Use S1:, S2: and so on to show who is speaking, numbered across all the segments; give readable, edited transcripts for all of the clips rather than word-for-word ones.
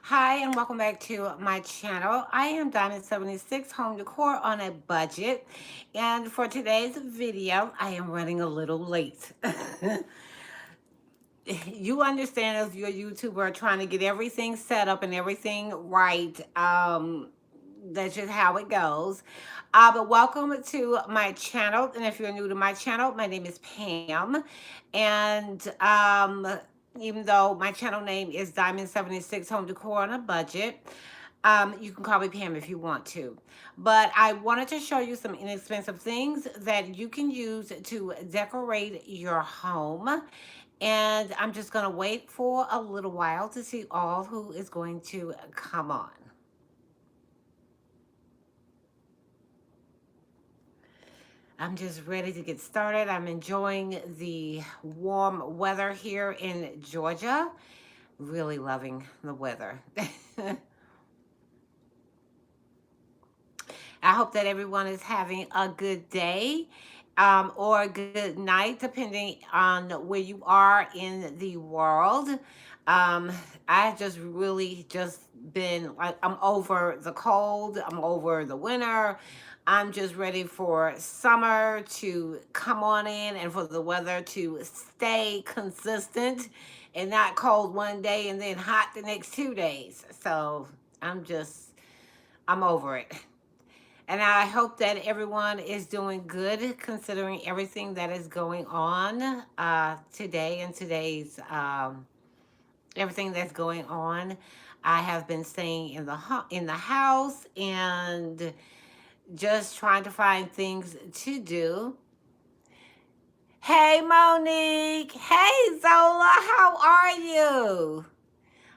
S1: Hi, and welcome back to my channel. I am Diamond76 Home Decor on a budget. And for today's video, I am running a little late. You understand, if you're a YouTuber trying to get everything set up and everything right, that's just how it goes. But welcome to my channel. And if you're new to my channel, my name is Pam. And even though my channel name is Diamond76 Home Decor on a budget, you can call me Pam if you want to. But I wanted to show you some inexpensive things that you can use to decorate your home. And I'm just going to wait for a little while to see all who is going to come on. I'm just ready to get started. I'm enjoying the warm weather here in Georgia. Really loving the weather. I hope that everyone is having a good day or a good night, depending on where you are in the world. Um, I just really just been like, I'm over the cold, I'm over the winter. I'm just ready for summer to come on in and for the weather to stay consistent and not cold one day and then hot the next 2 days. So I'm over it. And I hope that everyone is doing good considering everything that is going on today and today's everything that's going on. I have been staying in the house and just trying to find things to do. Hey Monique, hey Zola, how are you?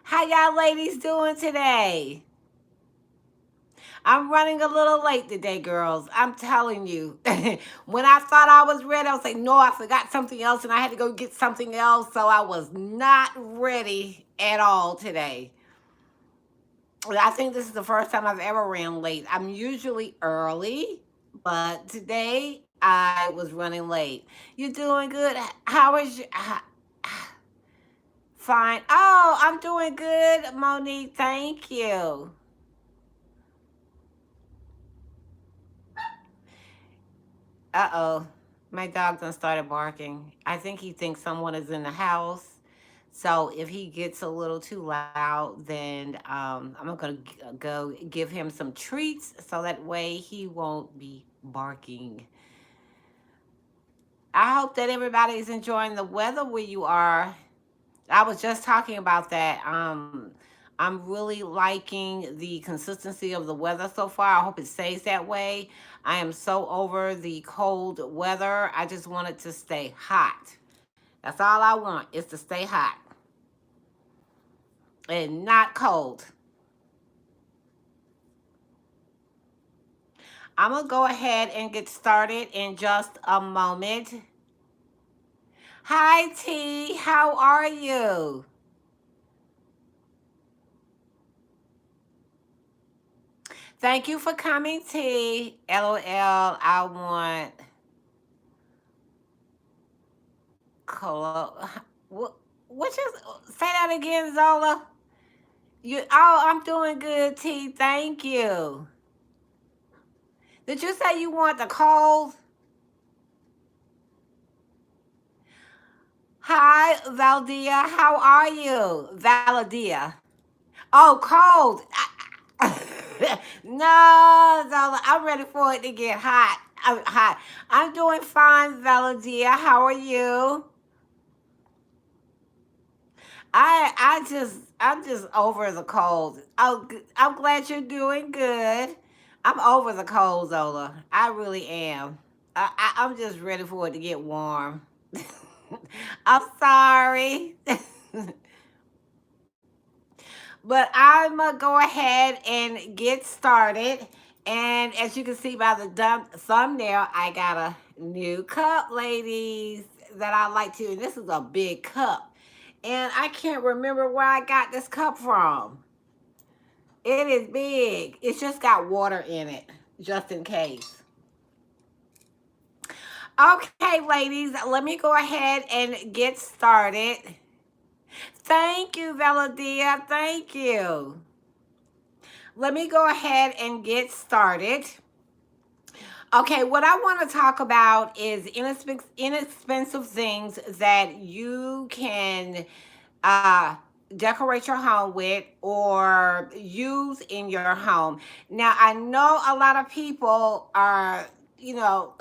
S1: How y'all ladies doing today? I'm running a little late today, girls. I'm telling you. When I thought I was ready, I was like, no, I forgot something else and I had to go get something else. So I was not ready at all today. I think this is the first time I've ever ran late. I'm usually early, but today I was running late. You doing good? How is you? Fine. Oh, I'm doing good, Monique. Thank you. Uh-oh. My dog done started barking. I think he thinks someone is in the house. So if he gets a little too loud, then I'm going to go give him some treats so that way he won't be barking. I hope that everybody is enjoying the weather where you are. I was just talking about that. I'm really liking the consistency of the weather so far. I hope it stays that way. I am so over the cold weather. I just want it to stay hot. That's all I want is to stay hot and not cold. I'm going to go ahead and get started in just a moment. Hi, T. How are you? Thank you for coming, T. LOL. I want Colo. What just say that again, Zola? I'm doing good, T. Thank you. Did you say you want the cold? Hi, Valdia. How are you? Valadia. Oh, cold. No, Zola. I'm ready for it to get hot. I'm hot. I'm doing fine, Valadia. How are you? I'm just over the cold. I'm glad you're doing good. I'm over the cold, Zola. I really am. I'm just ready for it to get warm. I'm sorry. But I'm going to go ahead and get started. And as you can see by the thumbnail, I got a new cup, ladies, that I like to. And this is a big cup. And I can't remember where I got this cup from. It is big. It's just got water in it, just in case. Okay, ladies, let me go ahead and get started. Thank you, Veladia. Thank you. Let me go ahead and get started. Okay, what I want to talk about is inexpensive things that you can uh, decorate your home with or use in your home. Now, I know a lot of people are, you know,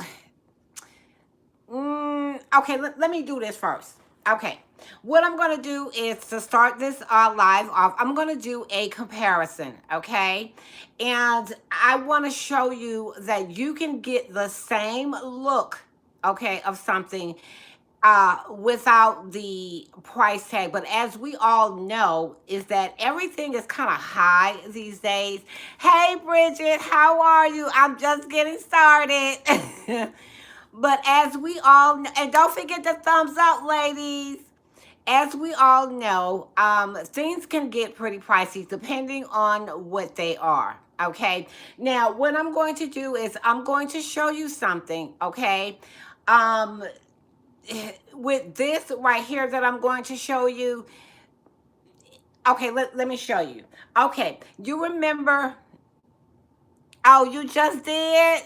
S1: okay, let me do this first. Okay. What I'm going to do is to start this live off, I'm going to do a comparison, okay? And I want to show you that you can get the same look, okay, of something without the price tag. But as we all know, is that everything is kind of high these days. Hey, Bridget, how are you? I'm just getting started. But as we all know, and don't forget the thumbs up, ladies. As we all know, things can get pretty pricey depending on what they are. Okay. Now, what I'm going to do is I'm going to show you something. Okay. Um, with this right here that I'm going to show you. Okay, let me show you. Okay, you remember? Oh, you just did?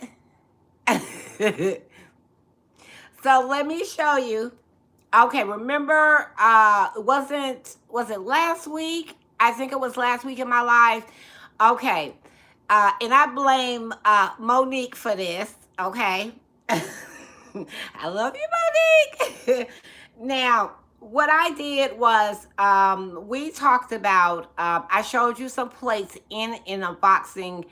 S1: So let me show you. Okay, remember, was it last week? I think it was last week in my life. Okay, and I blame Monique for this. Okay, I love you, Monique. Now, what I did was, we talked about. I showed you some plates in unboxing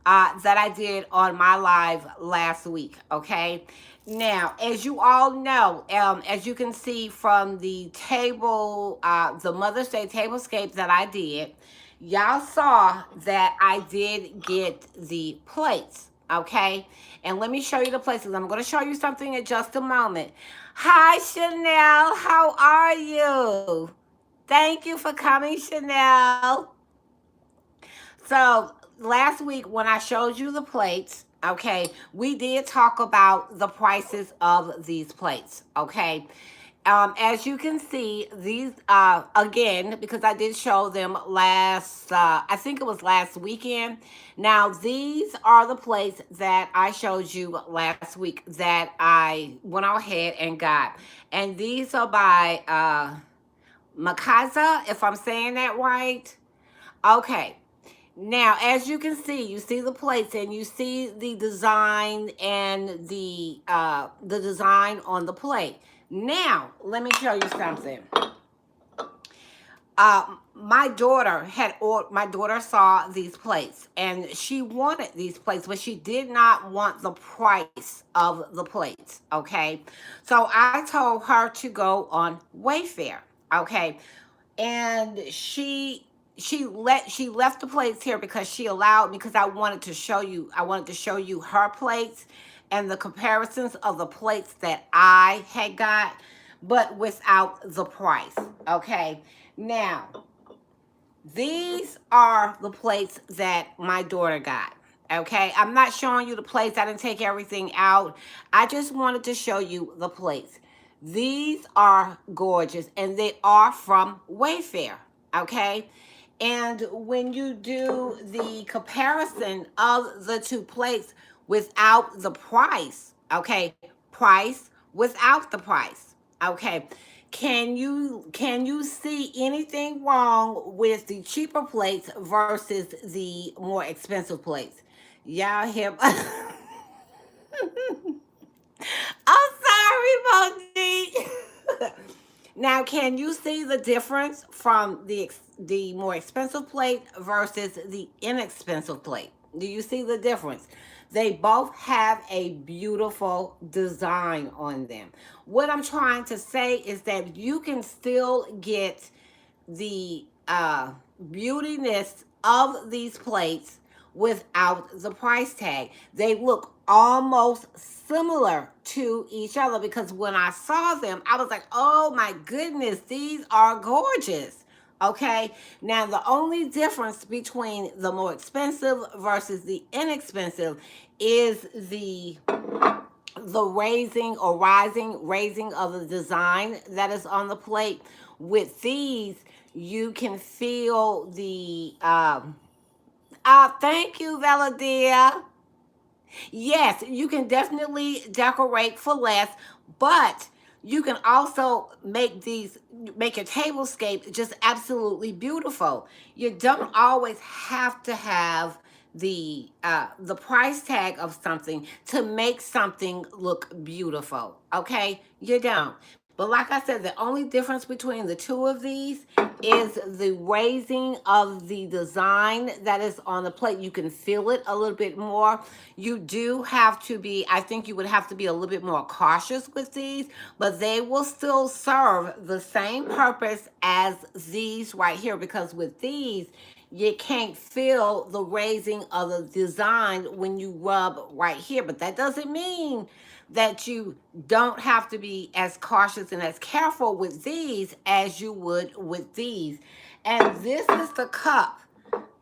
S1: that I did on my live last week. Okay. Now, as you all know, as you can see from the table, the Mother's Day tablescape that I did, y'all saw that I did get the plates. Okay. And let me show you the places. I'm going to show you something in just a moment. Hi, Chanel. How are you? Thank you for coming, Chanel. So last week when I showed you the plates, okay, we did talk about the prices of these plates, okay. As you can see, these again, because I did show them last, I think it was last weekend. Now these are the plates that I showed you last week that I went ahead and got, and these are by Makaza, if I'm saying that right. Okay. Now, as you see the plates and you see the design and the design on the plate. Now, let me show you something. My daughter saw these plates and she wanted these plates, but she did not want the price of the plates. Okay, so I told her to go on Wayfair. Okay, and she left the plates here because she allowed me, because I wanted to show you her plates and the comparisons of the plates that I had got, but without the price. Okay, now these are the plates that my daughter got. Okay, I'm not showing you the plates. I didn't take everything out. I just wanted to show you the plates. These are gorgeous and they are from Wayfair. Okay, and when you do the comparison of the two plates without the price, okay, price without the price, okay, can you see anything wrong with the cheaper plates versus the more expensive plates? Y'all hear? I'm sorry, Monique. Now, can you see the difference from the more expensive plate versus the inexpensive plate? Do you see the difference? They both have a beautiful design on them. What I'm trying to say is that you can still get the beautiness of these plates without the price tag. They look almost similar to each other because when I saw them, I was like, oh my goodness, these are gorgeous. Okay, now the only difference between the more expensive versus the inexpensive is the raising of the design that is on the plate. with these, you can feel the thank you, Valadia. Yes, you can definitely decorate for less, but you can also make your tablescape just absolutely beautiful. You don't always have to have the price tag of something to make something look beautiful. Okay, you don't. But like I said, the only difference between the two of these is the raising of the design that is on the plate. You can feel it a little bit more. You do have to be, I think you would have to be a little bit more cautious with these, but they will still serve the same purpose as these right here, because with these, you can't feel the raising of the design when you rub right here. But that doesn't mean that you don't have to be as cautious and as careful with these as you would with these. And this is the cup.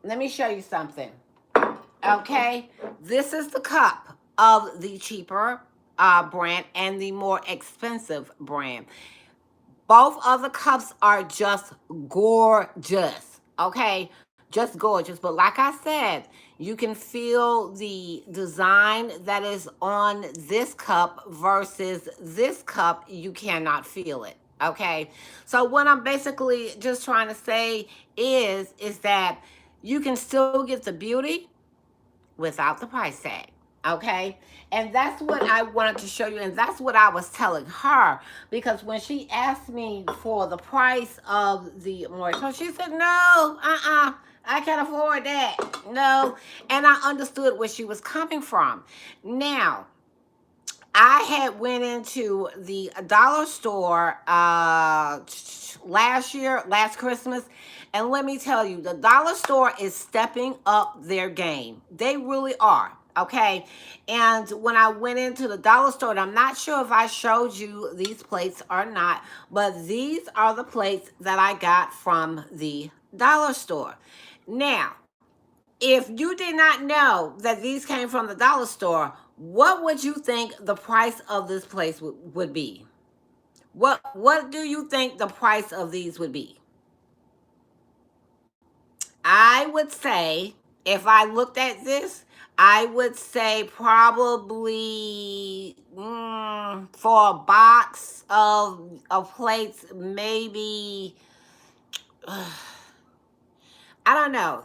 S1: Let me show you something. Okay, this is the cup of the cheaper brand and the more expensive brand. Both of the cups are just gorgeous. Okay, just gorgeous. But like I said, you can feel the design that is on this cup versus this cup. You cannot feel it. Okay, so what I'm basically just trying to say is that you can still get the beauty without the price tag. Okay. And that's what I wanted to show you. And that's what I was telling her. Because when she asked me for the price of the moratorium, she said, no, I can't afford that. No. And I understood where she was coming from. Now, I had went into the dollar store last Christmas, and let me tell you, the dollar store is stepping up their game. They really are. Okay. And when I went into the dollar store, and I'm not sure if I showed you these plates or not, but these are the plates that I got from the dollar store. Now, if you did not know that these came from the dollar store, what would you think the price of this place would be? What do you think the price of these would be? I would say, if I looked at this, I would say probably for a box of plates, maybe I don't know.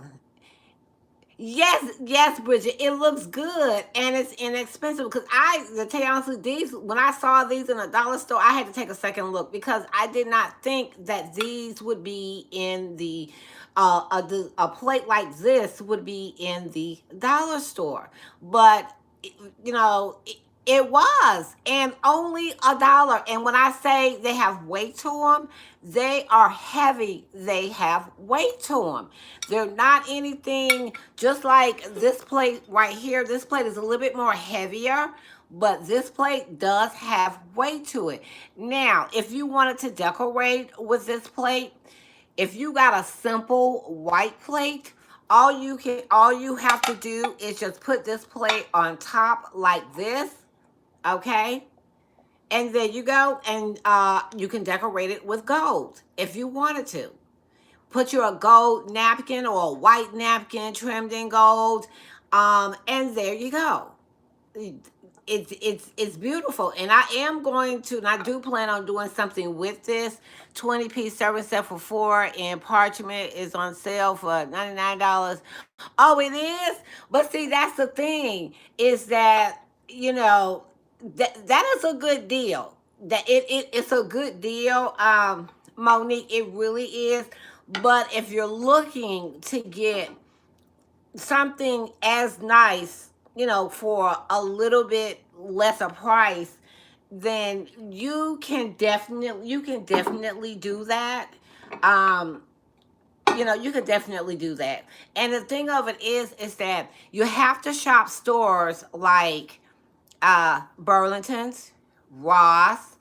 S1: Yes, yes, Bridget. It looks good and it's inexpensive because to tell you honestly, these when I saw these in a dollar store, I had to take a second look because I did not think that these would be in the a plate like this would be in the dollar store. But you know, it was, and only $1. And when I say they have weight to them, they are heavy. They have weight to them. They're not anything just like this plate right here. This plate is a little bit more heavier, but this plate does have weight to it. Now, if you wanted to decorate with this plate, if you got a simple white plate, all you have to do is just put this plate on top like this, okay? And there you go, and you can decorate it with gold if you wanted to. Put your gold napkin or a white napkin trimmed in gold, and there you go. It's beautiful, and I am going to, and I do plan on doing something with this 20-piece serving set for four, and parchment is on sale for $99. Oh, it is. But see, that's the thing, is that that is a good deal. It's a good deal, Monique. It really is. But if you're looking to get something as nice, for a little bit lesser price, then you can definitely do that. Um, you could definitely do that. And the thing of it is that you have to shop stores like Burlington's, Ross.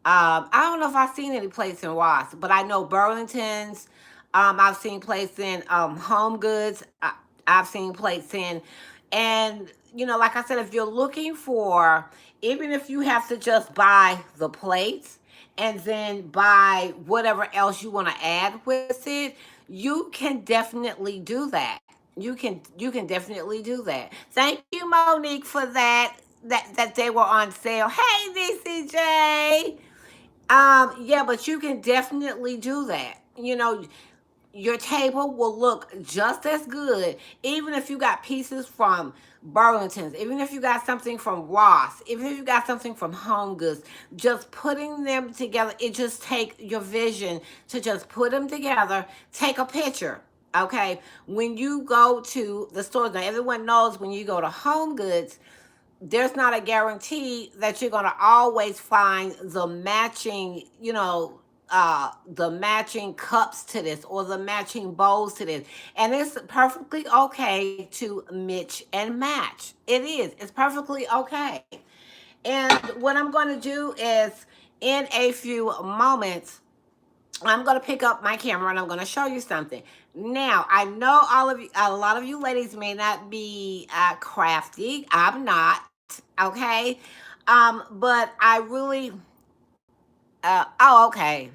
S1: I don't know if I've seen any place in Ross, but I know Burlington's. I've seen place in Home Goods. I've seen place in, and like I said, if you're looking for, even if you have to just buy the plates and then buy whatever else you want to add with it, you can definitely do that. You can definitely do that. Thank you, Monique, for that they were on sale. Hey, DCJ. Yeah, but you can definitely do that. Your table will look just as good, even if you got pieces from Burlington's, even if you got something from Ross, even if you got something from Home Goods. Just putting them together, it just take your vision to just put them together. Take a picture. Okay, when you go to the stores, now everyone knows when you go to Home Goods, there's not a guarantee that you're going to always find the matching, the matching cups to this or the matching bowls to this. And it's perfectly okay to mix and match. It is. It's perfectly okay. And what I'm going to do is, in a few moments, I'm going to pick up my camera and I'm going to show you something. Now, I know a lot of you ladies may not be crafty. I'm not, okay? But I really, okay.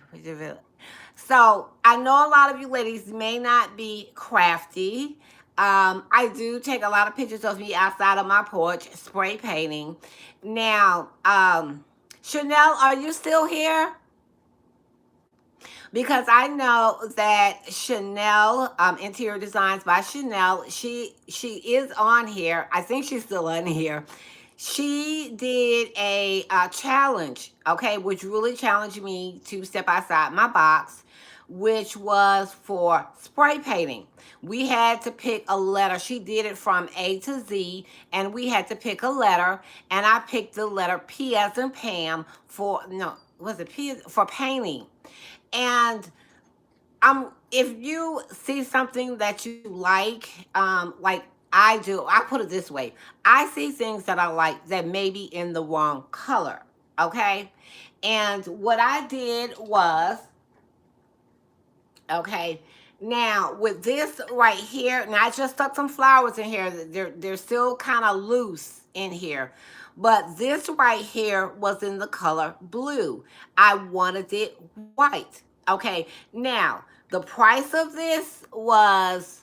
S1: So I know a lot of you ladies may not be crafty. I do take a lot of pictures of me outside of my porch, spray painting. Now, Chanel, are you still here? Because I know that Chanel, Interior Designs by Chanel, she is on here. I think she's still on here. She did a challenge, okay, which really challenged me to step outside my box, which was for spray painting. We had to pick a letter. She did it from A to Z, and we had to pick a letter. And I picked the letter P as in Pam for, no, was it P for painting? And if you see something that you like I do, I put it this way. I see things that I like that may be in the wrong color. Okay. And what I did was, okay, now with this right here, now I just stuck some flowers in here. They're still kind of loose in here. But this right here was in the color blue. I wanted it white. Okay, now the price of this was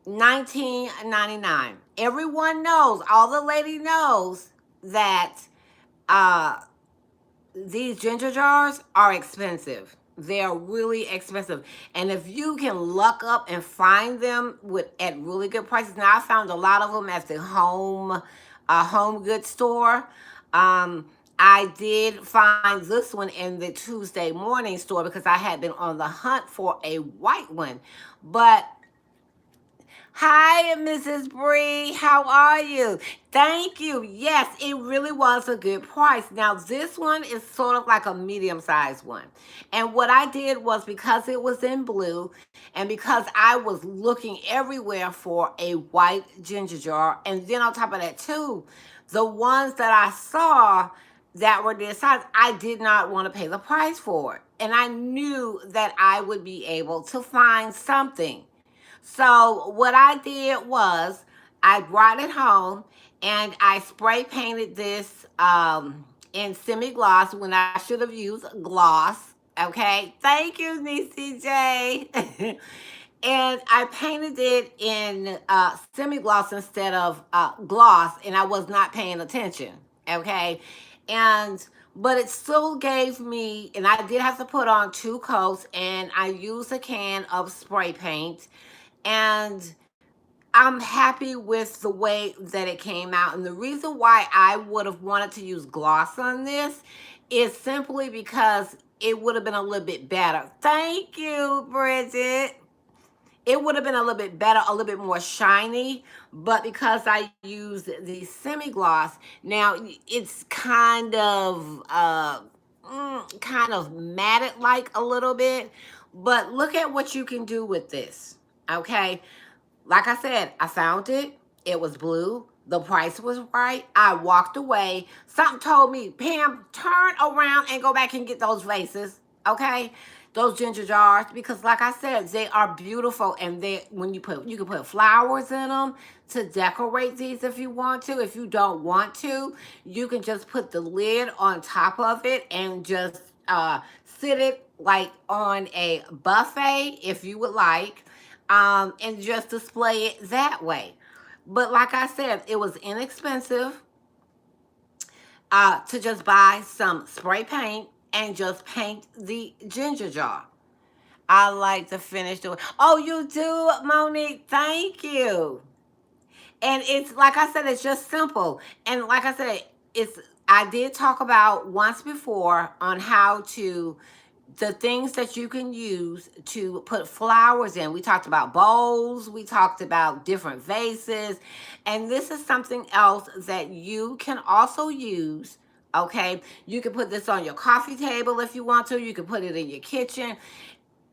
S1: $19.99. Everyone knows, all the lady knows that uh these ginger jars are expensive. They're really expensive. And if you can luck up and find them at really good prices. Now I found a lot of them at the home goods store. I did find this one in the Tuesday morning store because I had been on the hunt for a white one. But hi, Mrs. Bree. How are you? Thank you. Yes, it really was a good price. Now, this one is sort of like a medium-sized one. And what I did was, because it was in blue and because I was looking everywhere for a white ginger jar, and then on top of that, too, the ones that I saw that were this size, I did not want to pay the price for it. And I knew that I would be able to find something. So what I did was I brought it home and I spray painted this in semi-gloss when I should have used gloss. Okay, thank you, Niecy J. And I painted it in semi-gloss instead of gloss, and I was not paying attention. Okay, and but it still gave me, and I did have to put on 2 coats, and I used a can of spray paint, and I'm happy with the way that it came out. And the reason why I would have wanted to use gloss on this is simply because it would have been a little bit better. Thank you, Bridget. It would have been a little bit better, a little bit more shiny, but because I used the semi-gloss, now it's kind of matted like a little bit. But look at what you can do with this. Okay, like I said, I found it. It was blue. The price was right. I walked away. Something told me, Pam, turn around and go back and get those vases. Okay. those ginger jars, because like I said, they are beautiful, and they, when you can put flowers in them to decorate these if you want to. If you don't want to, you can just put the lid on top of it and just sit it like on a buffet if you would like, and just display it that way. But like I said, it was inexpensive to just buy some spray paint and just paint the ginger jar. I like to finish doing. Oh, you do, Monique? Thank you. And it's like I said, it's just simple. And like I said, it's I did talk about once before on how to the things that you can use to put flowers in. We talked about bowls, we talked about different vases, and this is something else that you can also use. Okay, you can put this on your coffee table if you want to. You can put it in your kitchen.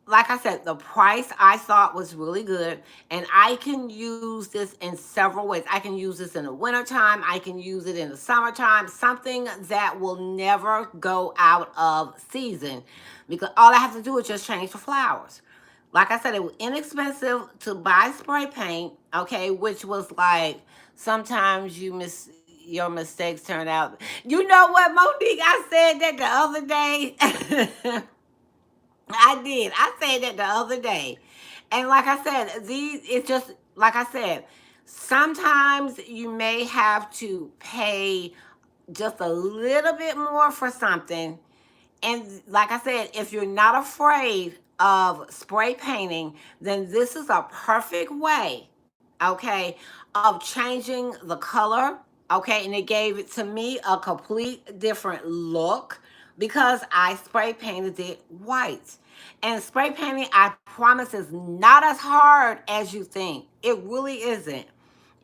S1: Like I said, the price I thought was really good, and I can use this in several ways. I can use this in the wintertime, I can use it in the summertime, something that will never go out of season, because all I have to do is just change the flowers. Like I said, it was inexpensive to buy spray paint, okay, which was like sometimes your mistakes turn out. You know what, Monique? I said that the other day. I did. I said that the other day. And like I said, these, it's just, like I said, sometimes you may have to pay just a little bit more for something. And like I said, if you're not afraid of spray painting, then this is a perfect way, okay, of changing the color, okay? And it gave it to me a complete different look because I spray painted it white. And spray painting, I promise, is not as hard as you think. It really isn't.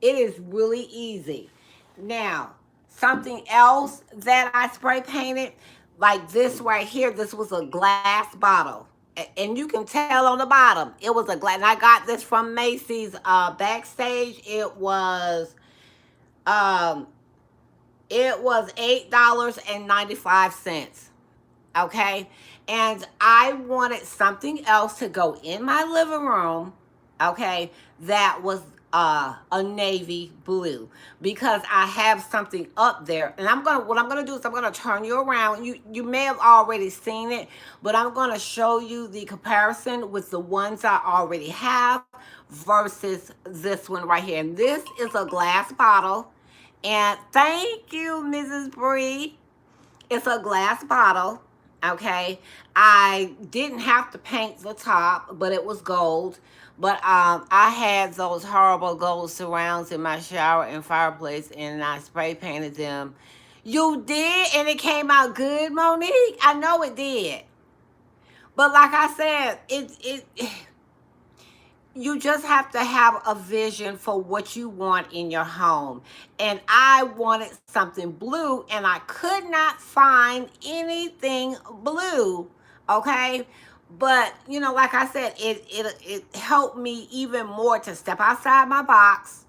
S1: It is really easy. Now, something else that I spray painted, like this right here, this was a glass bottle. And you can tell on the bottom, it was a glass. And I got this from Macy's backstage. Um, it was $8.95. Okay, and I wanted something else to go in my living room, okay, that was a navy blue, because I have something up there, and what I'm gonna do is I'm gonna turn you around. You may have already seen it, but I'm gonna show you the comparison with the ones I already have versus this one right here. And this is a glass bottle, and thank you, Mrs. Bree. It's a glass bottle, okay? I didn't have to paint the top, but it was gold. But I had those horrible gold surrounds in my shower and fireplace, and I spray painted them. You did, and it came out good, Monique. I know it did. But like I said, it you just have to have a vision for what you want in your home. And I wanted something blue, and I could not find anything blue, okay? But you know, like I said, it helped me even more to step outside my box.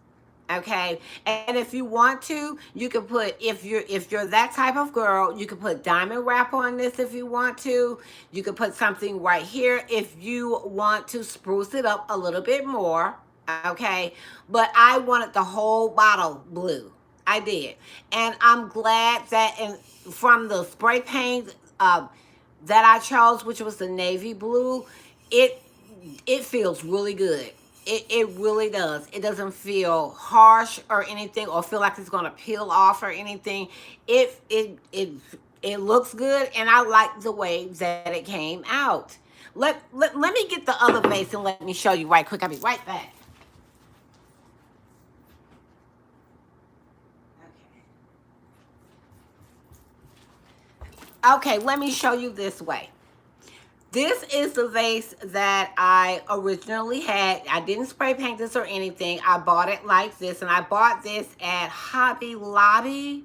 S1: Okay, and if you want to, you can put, if you're that type of girl, you can put diamond wrap on this if you want to. You can put something right here if you want to spruce it up a little bit more. Okay, but I wanted the whole bottle blue. I did, and I'm glad that, and from the spray paint that I chose, which was the navy blue, it it feels really good. It really does. It doesn't feel harsh or anything, or feel like it's gonna peel off or anything. It looks good, and I like the way that it came out. Let me get the other vase and let me show you right quick. I'll be right back. Okay, let me show you this way. This is the vase that I originally had. I didn't spray paint this or anything. I bought it like this, and I bought this at Hobby Lobby.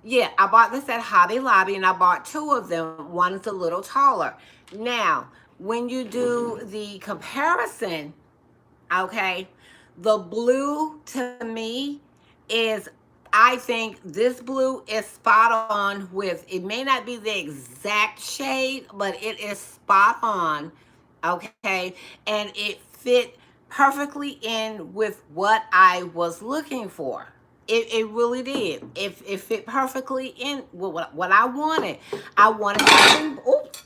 S1: Yeah, I bought this at Hobby Lobby, and I bought two of them. One is a little taller. Now, when you do the comparison, okay, the blue to me is I think this blue is spot on with, it may not be the exact shade, but it is spot on. Okay. And it fit perfectly in with what I was looking for. It really did. It fit perfectly in with what I wanted. I wanted something. Oops.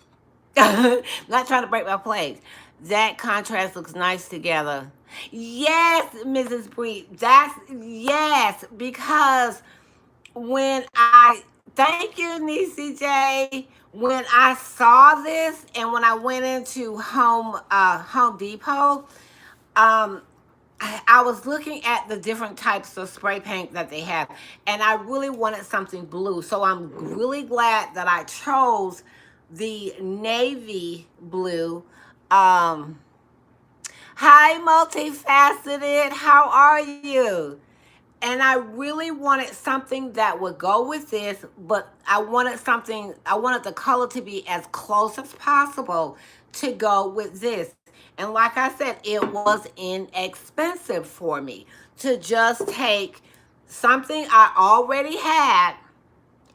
S1: Not trying to break my plates. That contrast looks nice together. Yes, Mrs. Bree. That's yes, because when I thank you, Niecy J. When I saw this and when I went into Home Depot, um, I was looking at the different types of spray paint that they have, and I really wanted something blue. So I'm really glad that I chose the navy blue. Um, Hi, multifaceted. How are you? And I really wanted something that would go with this, but I wanted the color to be as close as possible to go with this. And like I said, it was inexpensive for me to just take something I already had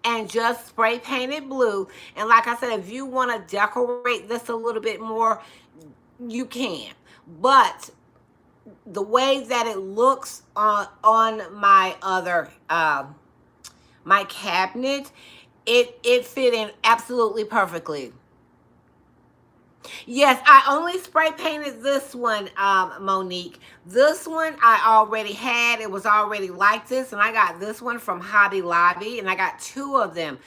S1: and just spray paint it blue. And like I said, if you want to decorate this a little bit more, you can. But the way that it looks on my other my cabinet, it fit in absolutely perfectly. Yes, I only spray painted this one, Monique. This one I already had. It was already like this, and I got this one from Hobby Lobby, and I got two of them.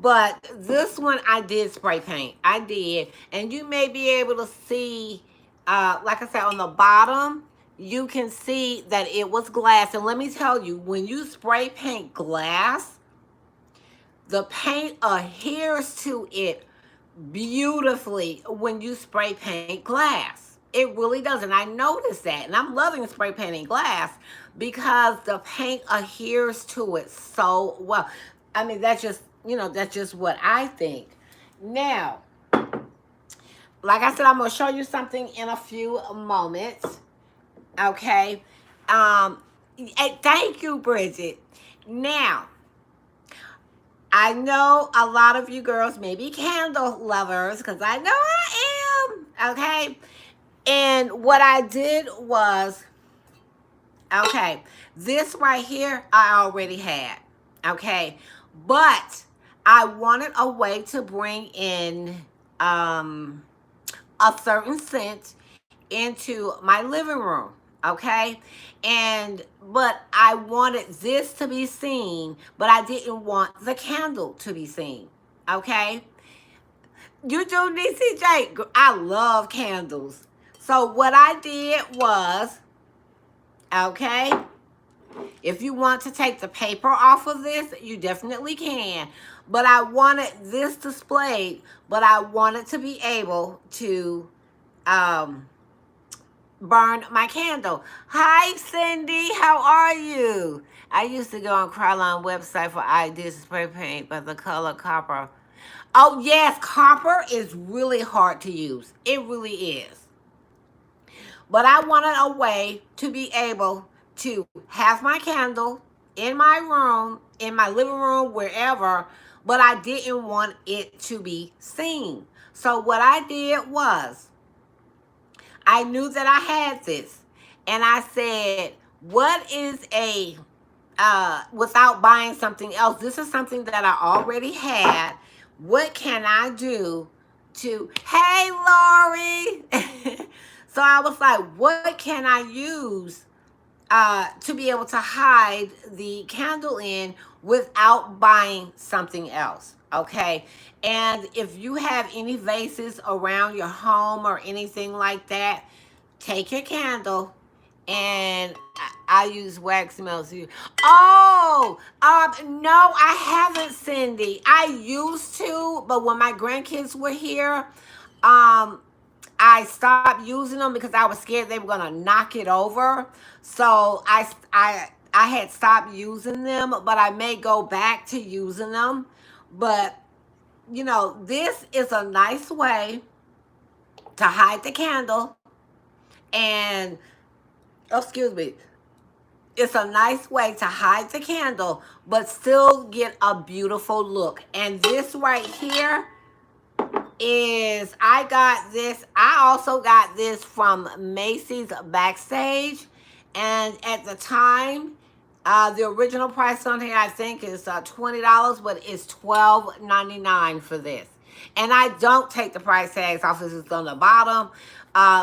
S1: But this one I did spray paint. I did, and you may be able to see, like I said, on the bottom, you can see that it was glass. And let me tell you, when you spray paint glass, the paint adheres to it beautifully when you spray paint glass. It really does. And I noticed that. And I'm loving spray painting glass because the paint adheres to it so well. I mean, that's just, that's just what I think. Now, like I said, I'm going to show you something in a few moments. Okay. Thank you, Bridget. Now, I know a lot of you girls may be candle lovers because I know I am. Okay. And what I did was, okay, this right here I already had. Okay. But I wanted a way to bring in a certain scent into my living room. Okay. But I wanted this to be seen, but I didn't want the candle to be seen. Okay. You do, DCJ. I love candles. So what I did was, okay, if you want to take the paper off of this, you definitely can. But I wanted this displayed, but I wanted to be able to burn my candle. Hi, Cindy. How are you? I used to go on Crylon website for ideas to spray paint, but the color copper. Oh, yes, copper is really hard to use. It really is. But I wanted a way to be able to have my candle in my room, in my living room, wherever, but I didn't want it to be seen. So what I did was, I knew that I had this, and I said, what is without buying something else, this is something that I already had. What can I do hey, Lori. So I was like, what can I use to be able to hide the candle in without buying something else? Okay. And if you have any vases around your home or anything like that, take your candle, and I use wax melts. Oh, no, I haven't, Cindy. I used to, but when my grandkids were here, I stopped using them because I was scared they were gonna knock it over. So I had stopped using them, but I may go back to using them. But this is a nice way to hide the candle, and oh, excuse me, It's a nice way to hide the candle, but still get a beautiful look. And this right here is, I also got this from Macy's Backstage. And at the time, the original price on here, I think, is $20, but it's $12.99 for this. And I don't take the price tags off as it's on the bottom,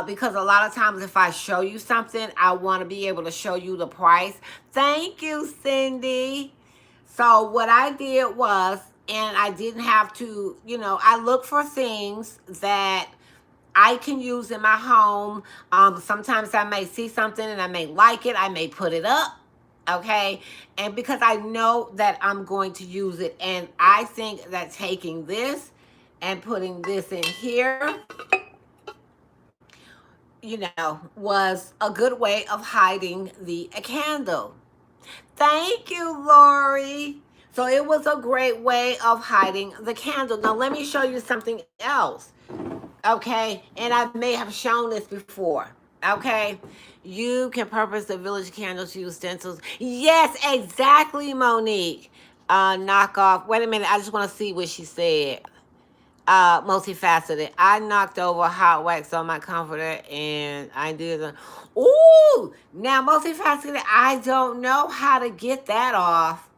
S1: because a lot of times if I show you something, I want to be able to show you the price. Thank you, Cindy. So what I did was, and I didn't have to, I look for things that I can use in my home. Sometimes I may see something and I may like it. I may put it up. Okay. And because I know that I'm going to use it. And I think that taking this and putting this in here, was a good way of hiding the candle. Thank you, Lori. So it was a great way of hiding the candle. Now let me show you something else. Okay, and I may have shown this before. Okay, you can purpose the village candles to use stencils. Yes, exactly, Monique. Knock off. Wait a minute, I just want to see what she said. Multifaceted. I knocked over hot wax on my comforter and I did the. Ooh, now multifaceted. I don't know how to get that off.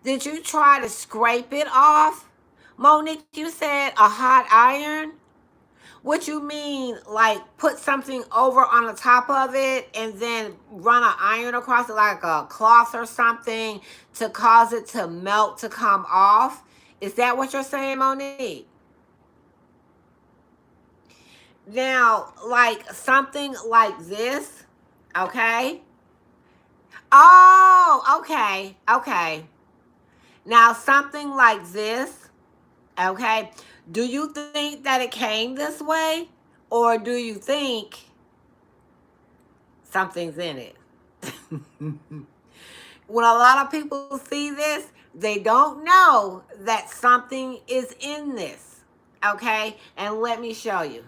S1: Did you try to scrape it off? Monique, you said a hot iron? What you mean, like put something over on the top of it and then run an iron across it like a cloth or something to cause it to melt to come off? Is that what you're saying, Monique? Now, like something like this, okay? Oh, okay, okay. Now, something like this, okay? Do you think that it came this way? Or do you think something's in it? When a lot of people see this, they don't know that something is in this. Okay? And let me show you.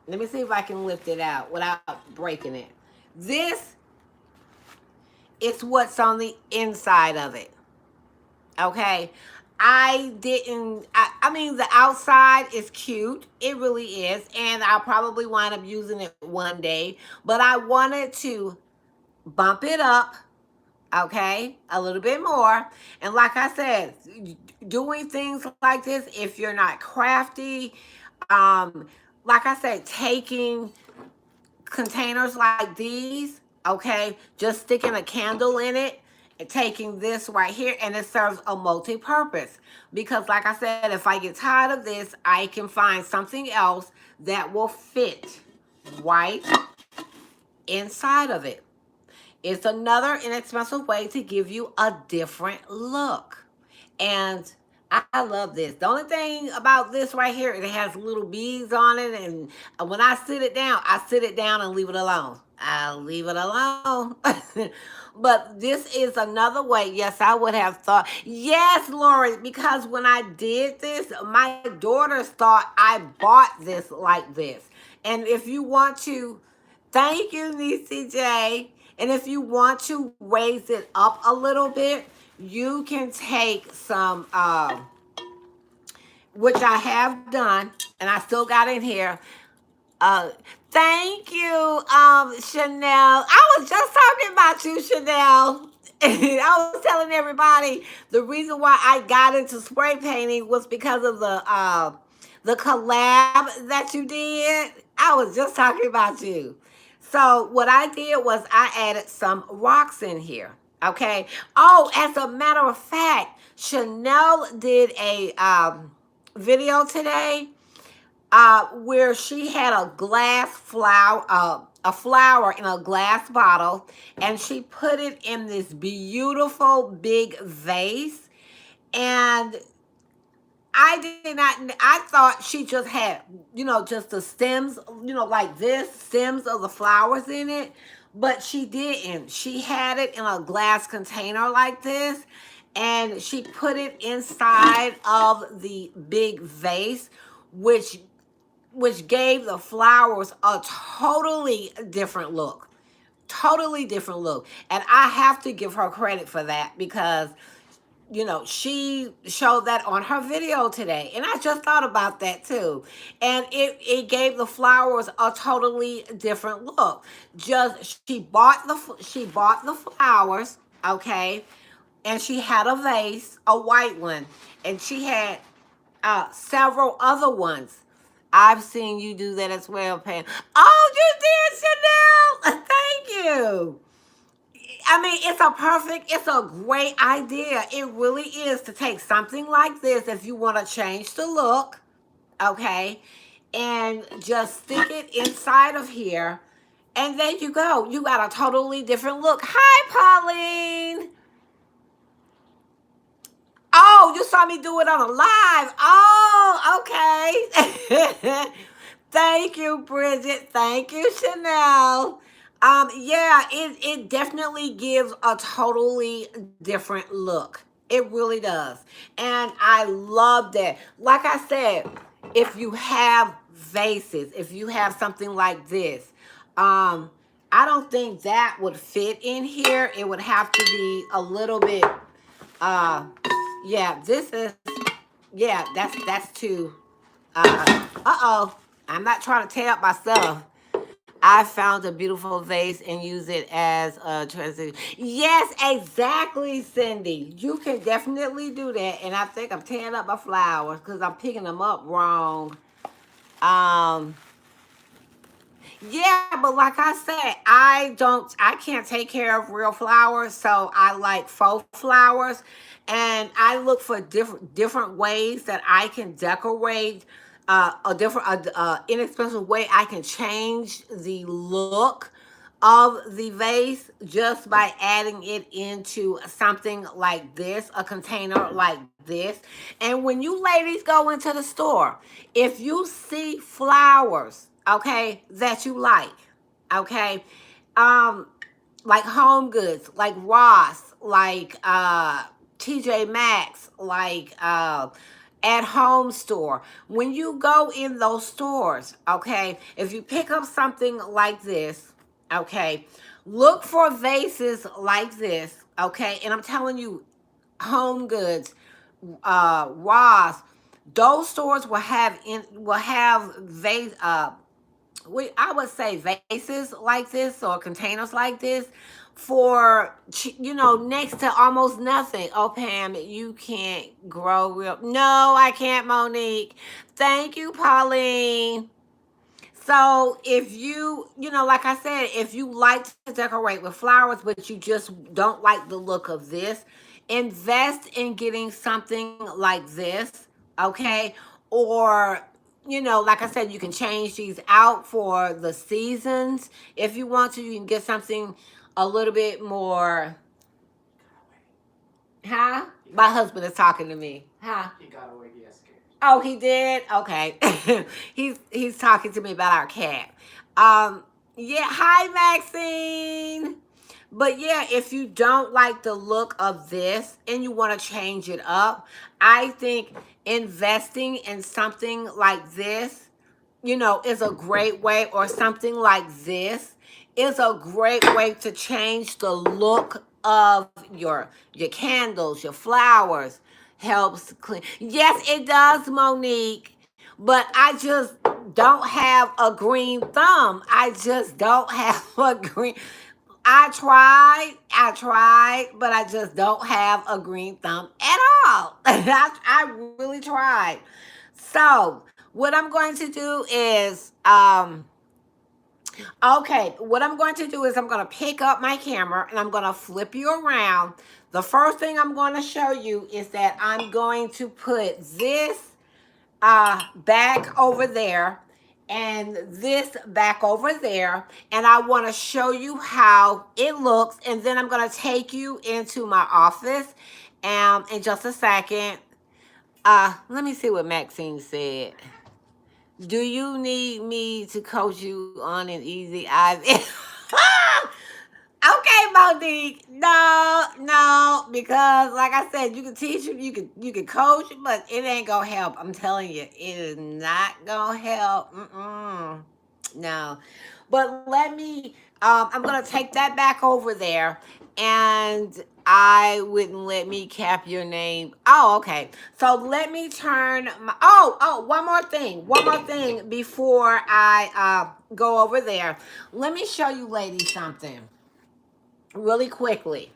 S1: Let me see if I can lift it out without breaking it. This is what's on the inside of it. Okay? I mean, the outside is cute. It really is. And I'll probably wind up using it one day. But I wanted to bump it up, okay, a little bit more. And like I said, doing things like this, if you're not crafty, like I said, taking containers like these, okay, just sticking a candle in it and taking this right here, and it serves a multi-purpose. Because like I said, if I get tired of this, I can find something else that will fit right inside of it. It's another inexpensive way to give you a different look. And I love this. The only thing about this right here, it has little beads on it. And when I sit it down, I sit it down and leave it alone. I'll leave it alone. But this is another way. Yes, I would have thought. Yes, Lori, because when I did this, my daughters thought I bought this like this. And if you want to, thank you, Niecy J. And if you want to raise it up a little bit, you can take some, which I have done, and I still got in here. Uh, Thank you, Chanel. I was just talking about you, Chanel. I was telling everybody the reason why I got into spray painting was because of the collab that you did. I was just talking about you. So what I did was I added some rocks in here. Okay. Oh, as a matter of fact, Chanel did a video today where she had a glass flower, a flower in a glass bottle, and she put it in this beautiful big vase. And I thought she just had, just the stems, like this, stems of the flowers in it. But she didn't. She had it in a glass container like this. And she put it inside of the big vase, which gave the flowers a totally different look. totally different look. And I have to give her credit for that because she showed that on her video today. And I just thought about that too. And it gave the flowers a totally different look. Just she bought the flowers, okay? And she had a vase, a white one, and she had several other ones. I've seen you do that as well, Pam. Oh, you did, Chanel. Thank you. I mean, it's a great idea. It really is to take something like this if you want to change the look, okay, and just stick it inside of here. And there you go. You got a totally different look. Hi, Pauline. Oh, you saw me do it on a live. Oh, okay. Thank you, Bridget. Thank you, Chanel. Yeah, it definitely gives a totally different look. It really does. And I love that. Like I said, if you have vases, if you have something like this, I don't think that would fit in here. It would have to be a little bit uh yeah, this is yeah, that's too uh-oh. I'm not trying to tear up myself. I found a beautiful vase and use it as a transition. Yes, exactly, Cindy. You can definitely do that. And I think I'm tearing up my flowers because I'm picking them up wrong. Um, yeah, but like I said, I can't take care of real flowers, so I like faux flowers, and I look for different ways that I can decorate, a different, inexpensive way I can change the look of the vase just by adding it into something like this, a container like this. And when you ladies go into the store, if you see flowers, okay, that you like, okay, um, like Home Goods, like Ross, like TJ Maxx, like at home store. When you go in those stores, okay, if you pick up something like this, okay, look for vases like this, okay, and I'm telling you, Home Goods, Ross, those stores will have vase I would say vases like this or containers like this for next to almost nothing. Oh, Pam, you can't grow real. No, I can't, Monique. Thank you, Pauline. So if like I said, if you like to decorate with flowers, but you just don't like the look of this, invest in getting something like this, okay? Or, like I said, you can change these out for the seasons. If you want to, you can get something a little bit more, huh? My husband is talking to me. Huh? He got away. He has scared. Oh, he did? Okay. He's talking to me about our cat. Yeah, hi Maxine. But yeah, if you don't like the look of this and you want to change it up, I think investing in something like this, is a great way, or something like this is a great way to change the look of your candles, your flowers. Helps clean. Yes, it does, Monique. But I just don't have a green thumb. I just don't have a green. I tried, but I just don't have a green thumb at all. I really tried. So what I'm going to do is, okay, what I'm going to do is I'm going to pick up my camera and I'm going to flip you around. The first thing I'm going to show you is that I'm going to put this back over there and this back over there, and I want to show you how it looks, and then I'm going to take you into my office in just a second. Let me see what Maxine said. Do you need me to coach you on an easy IV? Okay, Monique. No, no, because like I said, you can teach him, you can coach, but it ain't gonna help. I'm telling you, it is not gonna help. Mm-mm. No. But let me, I'm going to take that back over there. And I wouldn't let me cap your name. Oh, okay. So let me turn my, one more thing. One more thing before I go over there. Let me show you ladies something really quickly.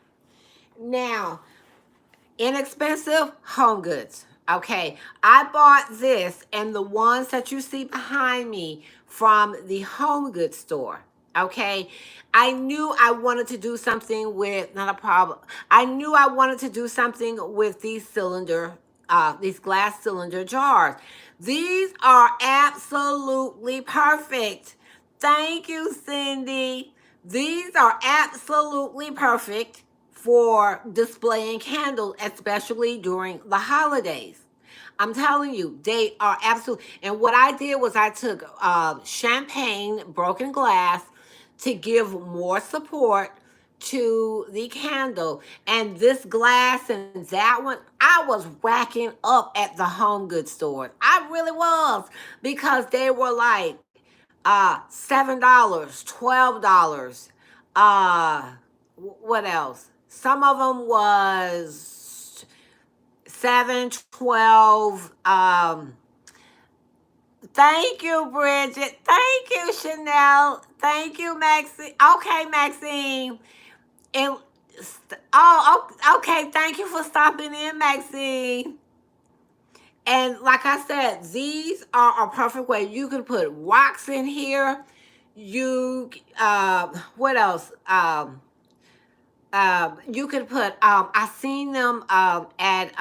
S1: Now, inexpensive home goods. Okay, I bought this and the ones that you see behind me from the home goods store. Okay, I knew I wanted to do something with, not a problem. I knew I wanted to do something with these glass cylinder jars. These are absolutely perfect. Thank you, Cindy. These are absolutely perfect for displaying candles, especially during the holidays. I'm telling you, they are absolute. And what I did was I took champagne, broken glass, to give more support to the candle. And this glass and that one, I was racking up at the home goods stores. I really was, because they were like $7, $12. What else? Some of them was 7, 12. Thank you, Bridget. Thank you, Chanel. Thank you, Maxine. Okay, Maxine. And okay. Thank you for stopping in, Maxine. And like I said, these are a perfect way. You can put rocks in here. You what else? You could put I seen them at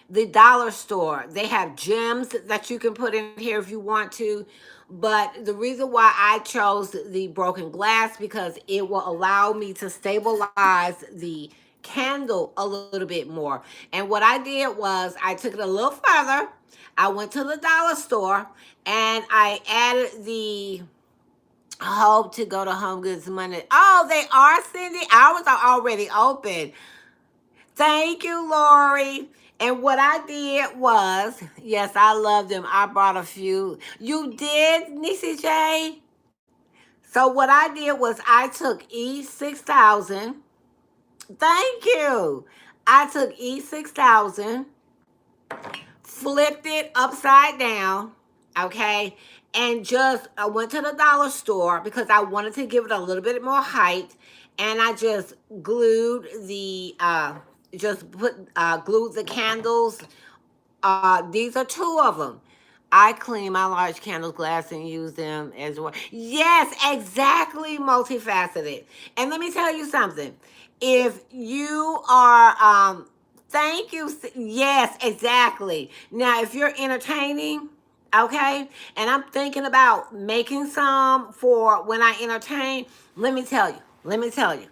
S1: the dollar store. They have gems that you can put in here if you want to. But the reason why I chose the broken glass, because it will allow me to stabilize the candle a little bit more. And what I did was I took it a little further. I went to the dollar store and I added the, hope to go to Home Goods Monday. Oh, they are, Cindy. Ours are already open. Thank you, Lori. And what I did was, yes, I love them. I brought a few. You did, Nisi J? So what I did was I took E6000. Thank you. I took E6000, flipped it upside down, okay, and just I went to the dollar store because I wanted to give it a little bit more height, and I just glued the glued the candles. These are two of them. I clean my large candles glass and use them as well. Yes, exactly, multifaceted. And let me tell you something. If you are, thank you. Yes, exactly. Now, if you're entertaining, okay, and I'm thinking about making some for when I entertain, let me tell you. Let me tell you.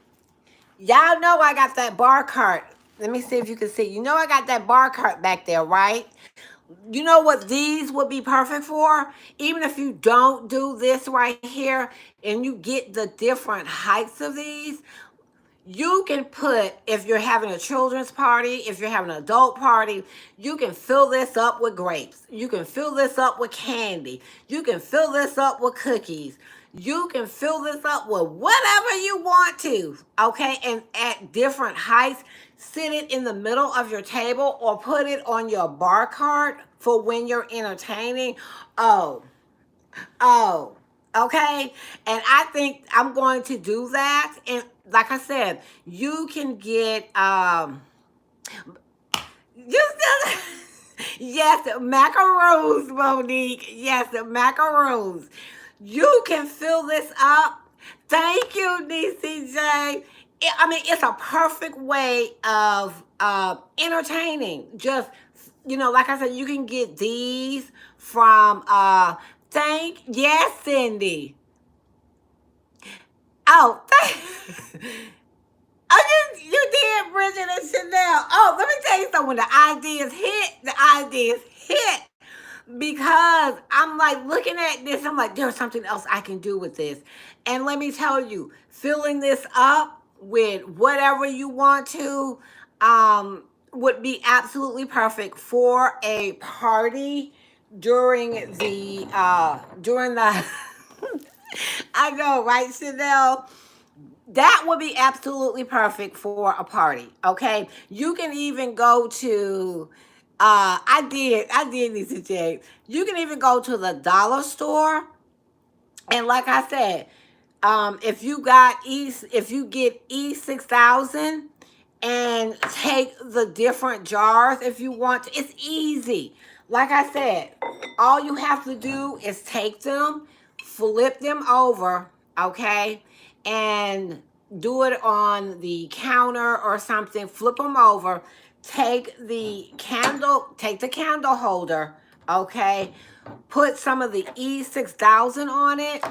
S1: Y'all know I got that bar cart. Let me see if you can see. You know I got that bar cart back there, right? You know what these would be perfect for? Even if you don't do this right here and you get the different heights of these, you can put, if you're having a children's party, if you're having an adult party, you can fill this up with grapes. You can fill this up with candy. You can fill this up with cookies. You can fill this up with whatever you want to, okay? And at different heights, sit it in the middle of your table or put it on your bar cart for when you're entertaining. Oh, Oh, okay. And I think I'm going to do that. And like I said, you can get you still yes, macaroons, Monique. Yes, macaroons. You can fill this up. Thank you, DCJ. I mean, it's a perfect way of entertaining. Just, like I said, you can get these from yes, Cindy. Oh, oh, you did, Bridget and Chanel. Oh, let me tell you something. When the ideas hit. Because I'm like looking at this, I'm like, there's something else I can do with this. And let me tell you, filling this up with whatever you want to would be absolutely perfect for a party during the I know, right, Chanel? That would be absolutely perfect for a party. Okay, you can even go to. I did these today. You can even go to the dollar store, and like I said, if you get E6000 and take the different jars if you want to, it's easy. Like I said, all you have to do is take them, flip them over, okay, and do it on the counter or something. Flip them over. Take the candle holder, okay. Put some of the E6000 on it,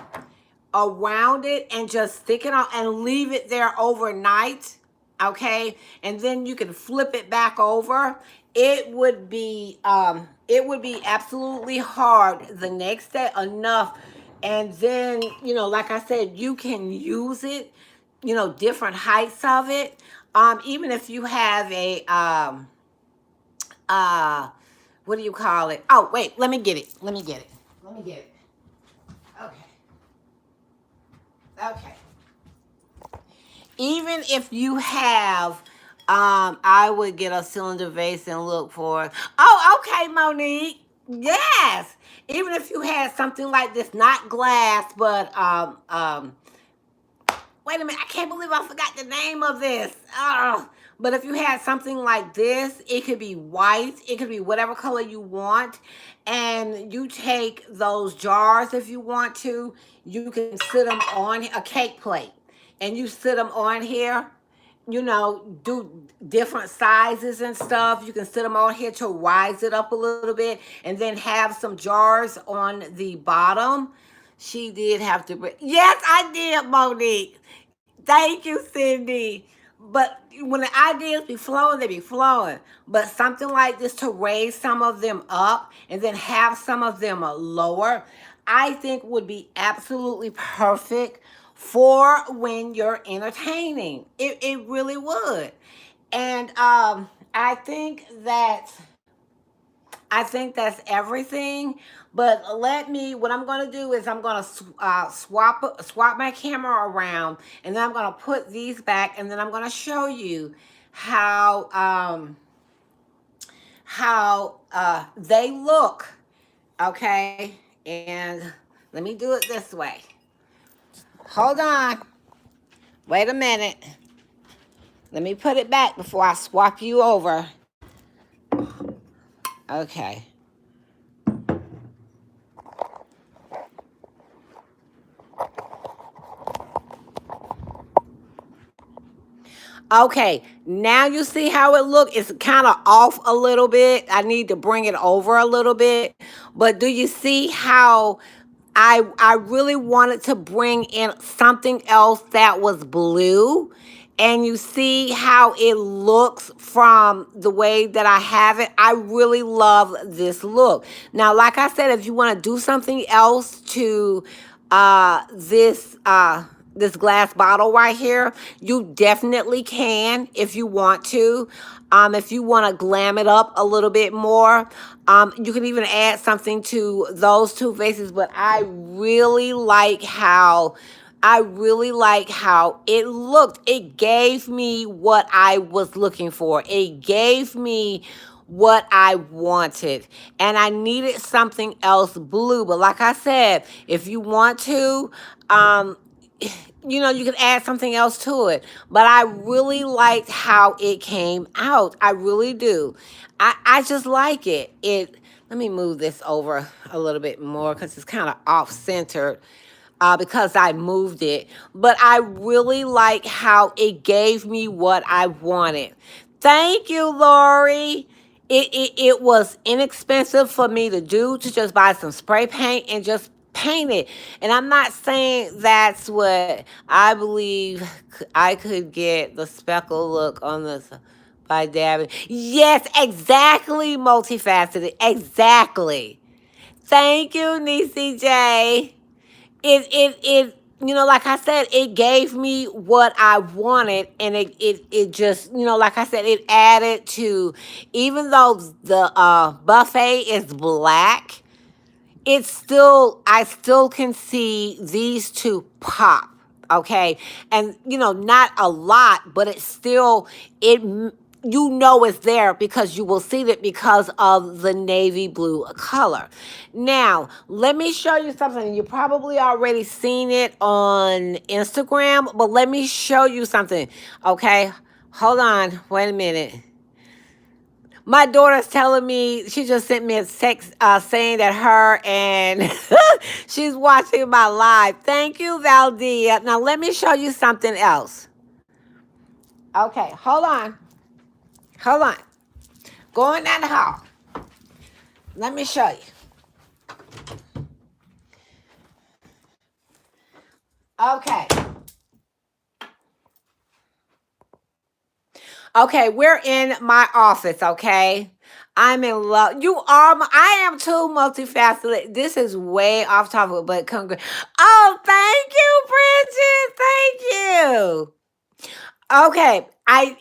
S1: around it, and just stick it on and leave it there overnight, okay, and then you can flip it back over. It would be absolutely hard the next day enough, and then, like I said, you can use it, different heights of it, even if you have a uh what do you call it? Oh, wait, let me get it. Okay. Okay. Even if you have, I would get a cylinder vase and look for it. Oh, okay, Monique. Yes. Even if you had something like this, not glass, but wait a minute, I can't believe I forgot the name of this. But if you had something like this, it could be white, it could be whatever color you want. And you take those jars if you want to, you can sit them on a cake plate. And you sit them on here, do different sizes and stuff. You can sit them on here to rise it up a little bit, and then have some jars on the bottom. She did have to bring. Yes, I did, Monique. Thank you, Cindy. But when the ideas be flowing, they be flowing. But something like this to raise some of them up and then have some of them lower, I think would be absolutely perfect for when you're entertaining. It really would. And I think that's everything. But what I'm going to do is I'm going to swap my camera around, and then I'm going to put these back, and then I'm going to show you how, they look. Okay. And let me do it this way. Hold on. Wait a minute. Let me put it back before I swap you over. Okay. Okay, now you see how it look. It's kind of off a little bit. I need to bring it over a little bit. But do you see how I really wanted to bring in something else that was blue? And you see how it looks from the way that I have it. I really love this look. Now, like I said, if you want to do something else to this glass bottle right here, you definitely can if you want to. If you want to glam it up a little bit more, you can even add something to those two vases. But I really like how it looked. It gave me what I was looking for. It gave me what I wanted. And I needed something else blue. But like I said, if you want to, um, you can add something else to it. But I really liked how it came out. I really do. I just like it. Let me move this over a little bit more because it's kind of off centered, because I moved it. But I really like how it gave me what I wanted. Thank you, Lori. It was inexpensive for me to do, to just buy some spray paint and just paint it. And I'm not saying that's what I believe. I could get the speckle look on this by dabbing. Yes, exactly, multifaceted. Exactly. Thank you, Niecy J. Like I said, it gave me what I wanted, and it just, like I said, it added to, even though the buffet is black, it's still, I still can see these two pop. Okay. And, not a lot, but it's still, it, it's there because you will see it because of the navy blue color. Now, let me show you something. You probably already seen it on Instagram, but let me show you something. Okay. Hold on. Wait a minute. My daughter's telling me, she just sent me a text saying that her and she's watching my live. Thank you, Valdia. Now let me show you something else. Okay, hold on. Hold on. Going down the hall. Let me show you. Okay. Okay, we're in my office, okay? I'm in love. I am too multifaceted. This is way off topic, but congrats. Oh, thank you, Bridget. Thank you. Okay,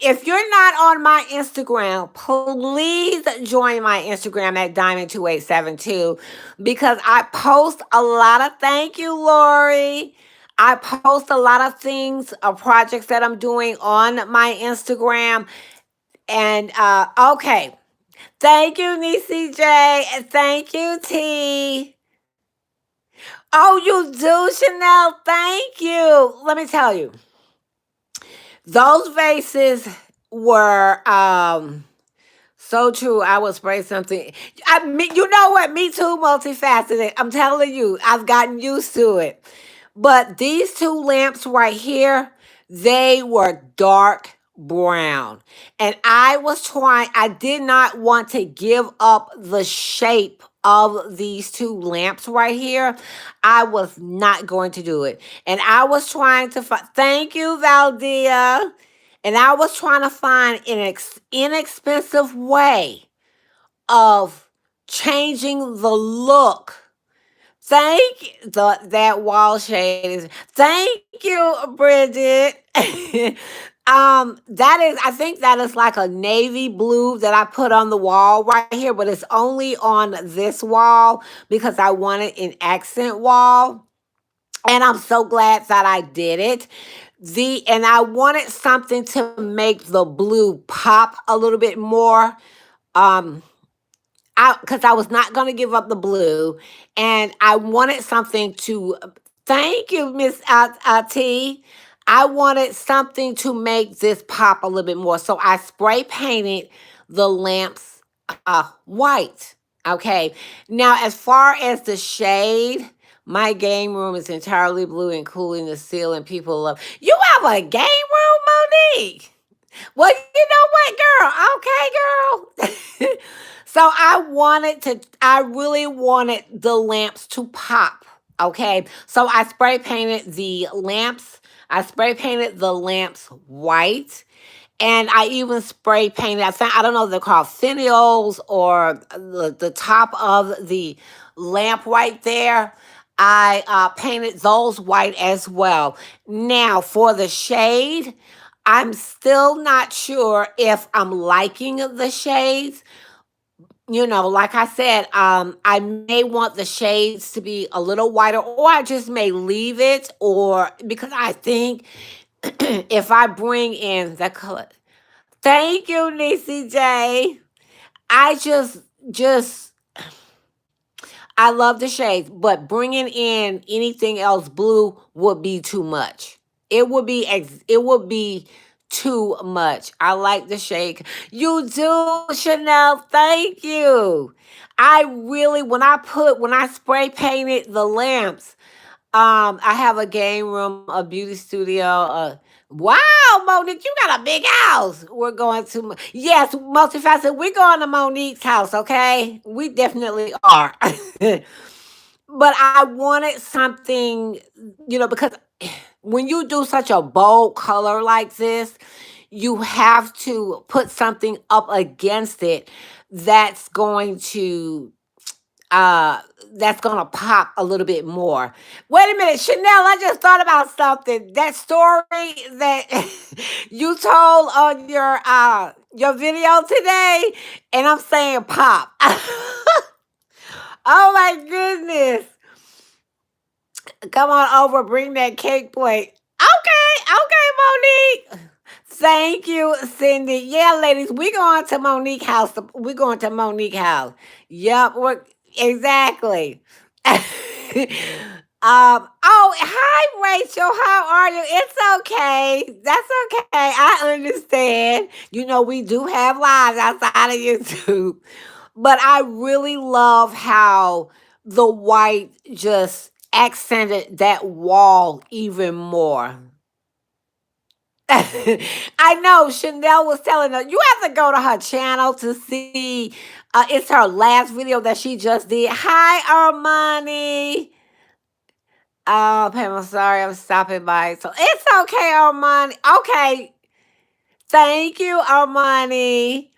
S1: if you're not on my Instagram, please join my Instagram at Diamond2872 because I post a lot of, thank you, Lori. I post a lot of things, projects that I'm doing on my Instagram. And okay, thank you, Nisi J, and thank you, T. Oh, you do, Chanel. Thank you. Let me tell you. Those vases were so true. I will spray something. You know what? Me too, multifaceted. I'm telling you, I've gotten used to it. But these two lamps right here, they were dark brown. And I did not want to give up the shape of these two lamps right here. I was not going to do it. And I was trying to find, thank you, Valdia. And I was trying to find an inexpensive way of changing the look. That wall shade is. Thank you, Bridget. That is, I think that is like a navy blue that I put on the wall right here, but it's only on this wall because I wanted an accent wall. And I'm so glad that I did it. And I wanted something to make the blue pop a little bit more. Um, because I was not going to give up the blue, and I wanted something to. Thank you, Miss T. I wanted something to make this pop a little bit more, so I spray painted the lamps white. Okay. Now, as far as the shade, my game room is entirely blue, including the ceiling. People love. You have a game room, Monique? Well, you know what, girl? Okay, girl. So I really wanted the lamps to pop. Okay. So I spray painted the lamps. I spray painted the lamps white. And I even spray painted, I don't know if they're called finials or the top of the lamp right there. I painted those white as well. Now, for the shade, I'm still not sure if I'm liking the shades. Like I said, I may want the shades to be a little whiter, or I just may leave it, or because I think if I bring in the color. Thank you, Nisi J. I just I love the shades, but bringing in anything else blue would be too much. It would be too much. I like the shade. You do, Chanel. Thank you. I really when I spray painted the lamps, I have a game room, a beauty studio. Wow, Monique, you got a big house. We're going to, yes, multifaceted. We're going to Monique's house, okay? We definitely are. But I wanted something, because when you do such a bold color like this, you have to put something up against it that's going to uh that's gonna pop a little bit more. Wait a minute, Chanel, I just thought about something. That story that you told on your video today, and I'm saying pop. Oh my goodness. Come on over, bring that cake plate. Okay, okay, Monique. Thank you, Cindy. Yeah, ladies, we going to Monique house. We going to Monique house. Yep, we're exactly. Oh, hi, Rachel. How are you? It's okay. That's okay. I understand. You know, we do have lives outside of YouTube. But I really love how the white just accented that wall even more. I know Chanel was telling us you have to go to her channel to see. It's her last video that she just did. Hi, Armani. Pam, I'm sorry, I'm stopping by. So it's okay, Armani. Okay, thank you, Armani.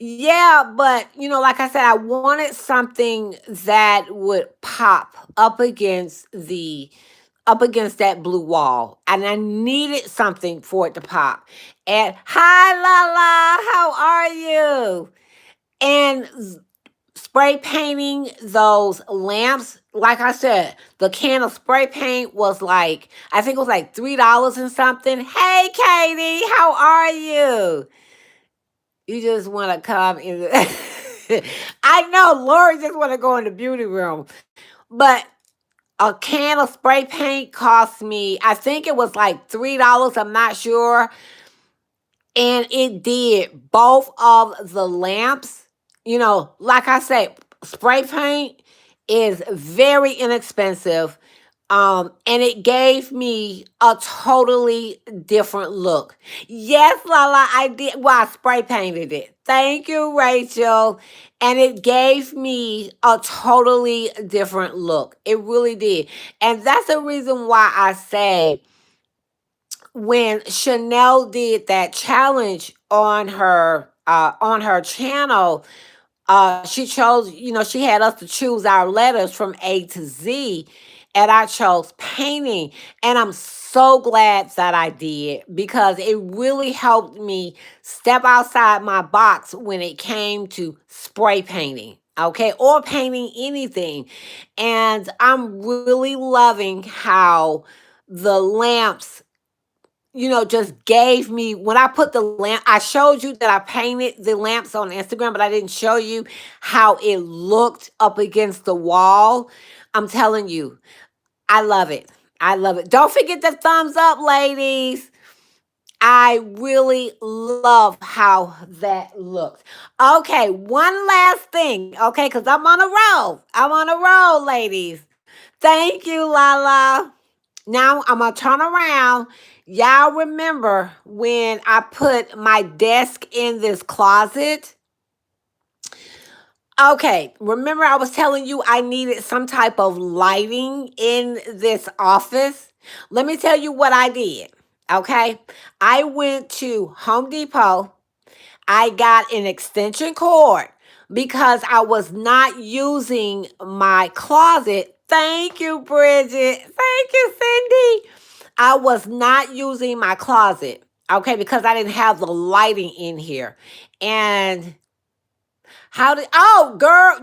S1: Yeah, but like I said, I wanted something that would pop up against that blue wall, and I needed something for it to pop. And hi, Lala, how are you? And spray painting those lamps, like I said, the can of spray paint was like, I think it was like $3 and something. Hey, Katie, how are you? You just want to come in. I know Lori just want to go in the beauty room, but a can of spray paint cost me, I think it was like $3. I'm not sure. And it did both of the lamps. Like I say, spray paint is very inexpensive. And it gave me a totally different look. Yes, Lala, I did. Well, I spray painted it. Thank you, Rachel. And it gave me a totally different look. It really did. And that's the reason why I say when Chanel did that challenge on her channel, she chose, she had us to choose our letters from A to Z, and I chose painting. And I'm so glad that I did because it really helped me step outside my box when it came to spray painting. Okay, or painting anything. And I'm really loving how the lamps just gave me when I put the lamp. I showed you that I painted the lamps on Instagram, but I didn't show you how it looked up against the wall. I'm telling you, I love it. I love it. Don't forget the thumbs up, ladies. I really love how that looks. Okay, one last thing, okay, because I'm on a roll. I'm on a roll, ladies. Thank you, Lala. Now I'm gonna turn around. Y'all remember when I put my desk in this closet? Okay, remember I was telling you I needed some type of lighting in this office? Let me tell you what I did. Okay, I went to Home Depot. I got an extension cord because I was not using my closet. Thank you, Bridget. Thank you, Cindy. I was not using my closet, okay, because I didn't have the lighting in here. And girl,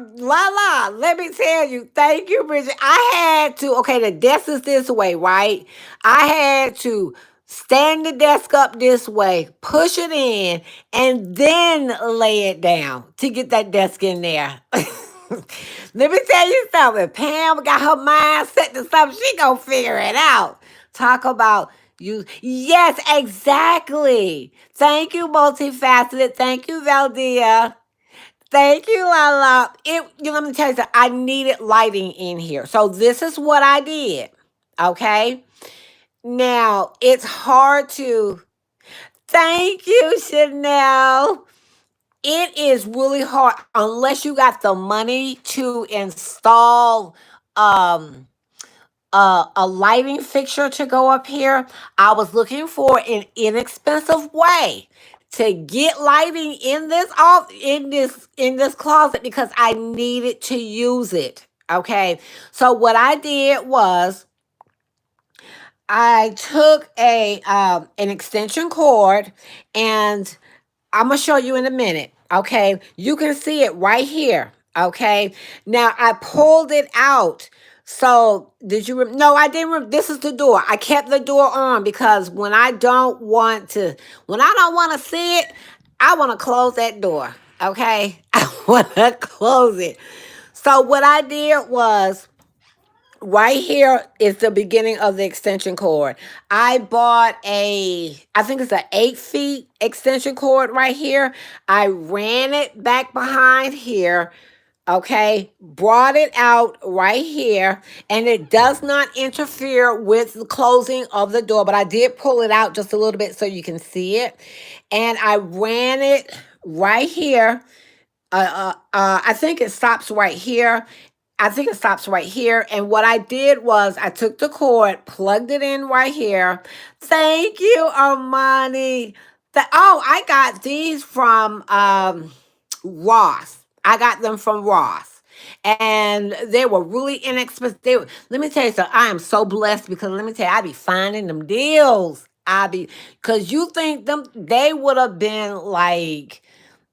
S1: let me tell you, thank you, Bridget. I had to, okay, the desk is this way, right? I had to stand the desk up this way, push it in, and then lay it down to get that desk in there. Let me tell you something. Pam got her mind set to something. She gonna figure it out. Talk about you. Yes, exactly. Thank you, multifaceted. Thank you, Valdia. Thank you, Lala. Let me tell you something. I needed lighting in here. So this is what I did. Okay. Now it's hard to thank you, Chanel. It is really hard unless you got the money to install um a lighting fixture to go up here. I was looking for an inexpensive way to get lighting in this off in this closet because I needed to use it. Okay. So what I did was I took a an extension cord, and I'm gonna show you in a minute. Okay, you can see it right here. Okay. Now I pulled it out. So did you? No, I didn't. This is the door. I kept the door on because when I don't want to see it, I want to close that door. Okay. I want to close it. So what I did was right here is the beginning of the extension cord. I bought I think it's an 8 feet extension cord right here. I ran it back behind here. Okay, brought it out right here, and it does not interfere with the closing of the door, but I did pull it out just a little bit so you can see it. And I ran it right here. I think it stops right here. I think it stops right here. And what I did was I took the cord, plugged it in right here. Thank you, Armani. I got these from Ross. I got them from Ross. And they were really inexpensive. Let me tell you something. I am so blessed because let me tell you, I be finding them deals. Because you think them, they would have been like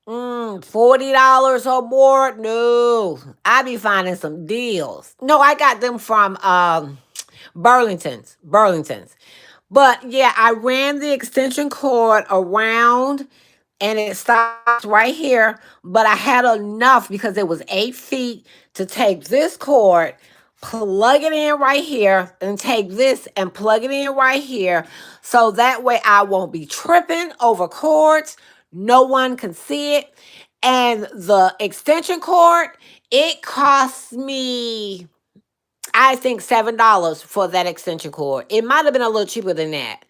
S1: $40 or more. No, I be finding some deals. No, I got them from Burlington's. But yeah, I ran the extension cord around and it stops right here. But I had enough because it was 8 feet to take this cord, plug it in right here, and take this and plug it in right here. So that way I won't be tripping over cords. No one can see it. And the extension cord, it cost me, I think, $7 for that extension cord. It might have been a little cheaper than that.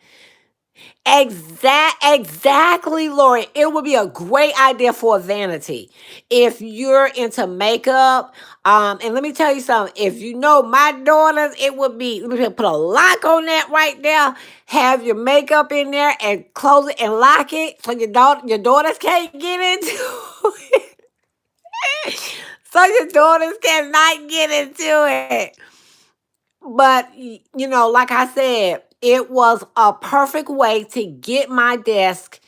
S1: Exactly, Lori. It would be a great idea for a vanity if you're into makeup. And let me tell you something. If you know my daughters, it would be. Let me put a lock on that right there. Have your makeup in there and close it and lock it so your daughters can't get into it. So your daughters cannot get into it. But, like I said, it was a perfect way to get my desk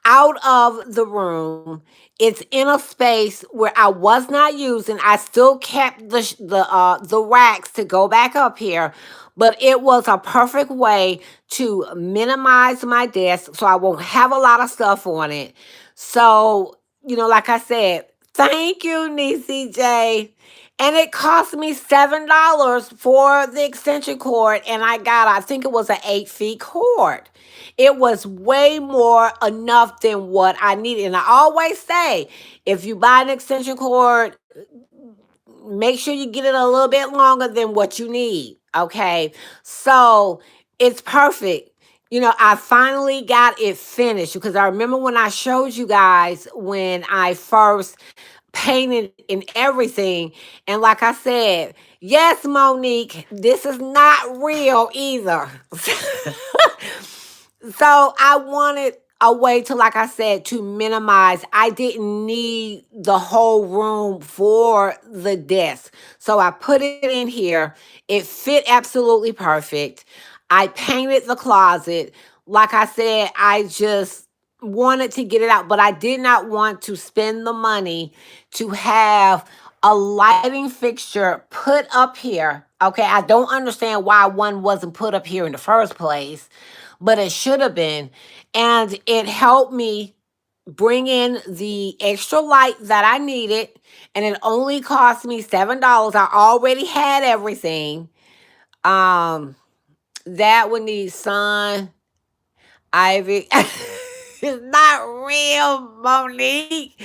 S1: out of the room. It's in a space where I was not using. I still kept the racks to go back up here, but it was a perfect way to minimize my desk so I won't have a lot of stuff on it. So, like I said, thank you, Niecy J. And it cost me $7 for the extension cord, and I think it was an 8 feet cord. It was way more enough than what I needed. And I always say, if you buy an extension cord, make sure you get it a little bit longer than what you need. Okay. So it's perfect. I finally got it finished because I remember when I showed you guys when I first painted and everything. And like I said, yes, Monique, this is not real either. So I wanted a way to, like I said, to minimize. I didn't need the whole room for the desk. So I put it in here. It fit absolutely perfect. I painted the closet. Like I said, I just wanted to get it out, but I did not want to spend the money to have a lighting fixture put up here. Okay, I don't understand why one wasn't put up here in the first place, but it should have been. And it helped me bring in the extra light that I needed. And it only cost me $7. I already had everything. Um, that would need sun, ivy. It's not real, Monique.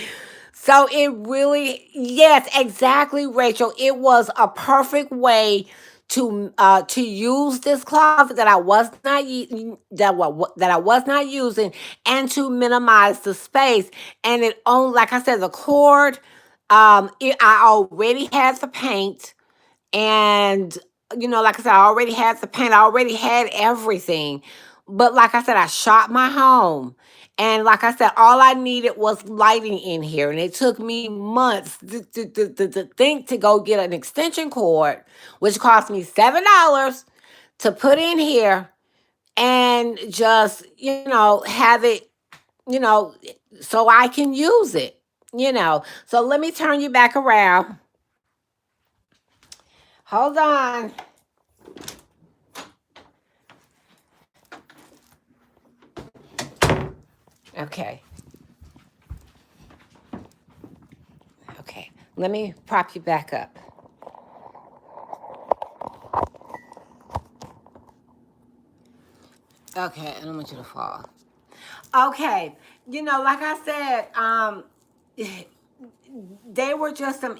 S1: So it really, yes, exactly, Rachel. It was a perfect way to use this closet that I was not that I was not using, and to minimize the space. And it only, like I said, the cord. I already had the paint, and like I said, I already had the paint. I already had everything. But like I said, I shot my home. And like I said, all I needed was lighting in here. And it took me months to think to go get an extension cord, which cost me $7 to put in here and just, have it, you know, so I can use it. So let me turn you back around. Hold on. Okay. Okay. Let me prop you back up. Okay, I don't want you to fall. Okay. Like I said, they were just some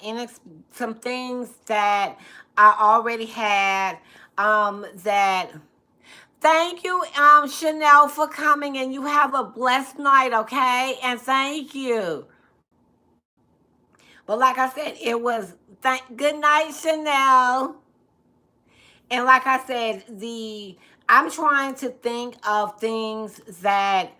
S1: things that I already had. That Thank you, Chanel, for coming, and you have a blessed night. Okay, and thank you. But like I said, it was good night, Chanel. And like I said, the I'm trying to think of things that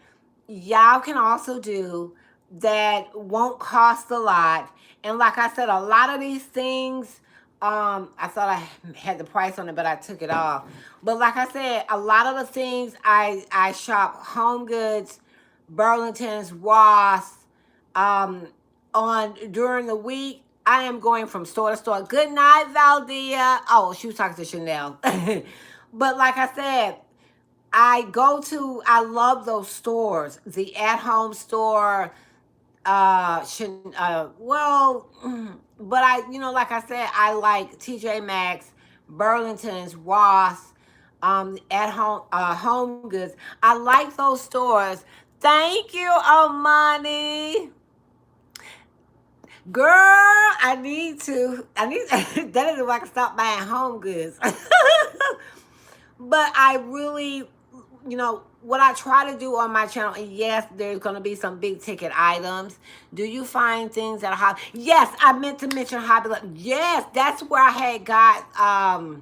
S1: y'all can also do that won't cost a lot. And like I said, a lot of these things, I thought I had the price on it, but I took it off. But like I said, a lot of the things I shop Home Goods, Burlington's, Ross, um, on during the week. I am going from store to store. Good night, Valdia. Oh, she was talking to Chanel. But like I said, I love those stores. The at home store, well, but like I said, I like TJ Maxx, Burlington's, Ross, Home Goods. I like those stores. Thank you, Amani. Girl, I need that is why I can stop buying Home Goods. But I really, what I try to do on my channel, and yes, there's going to be some big ticket items. Do you find things that are hobby? Yes, I meant to mention Hobby Lobby. Yes, that's where I had got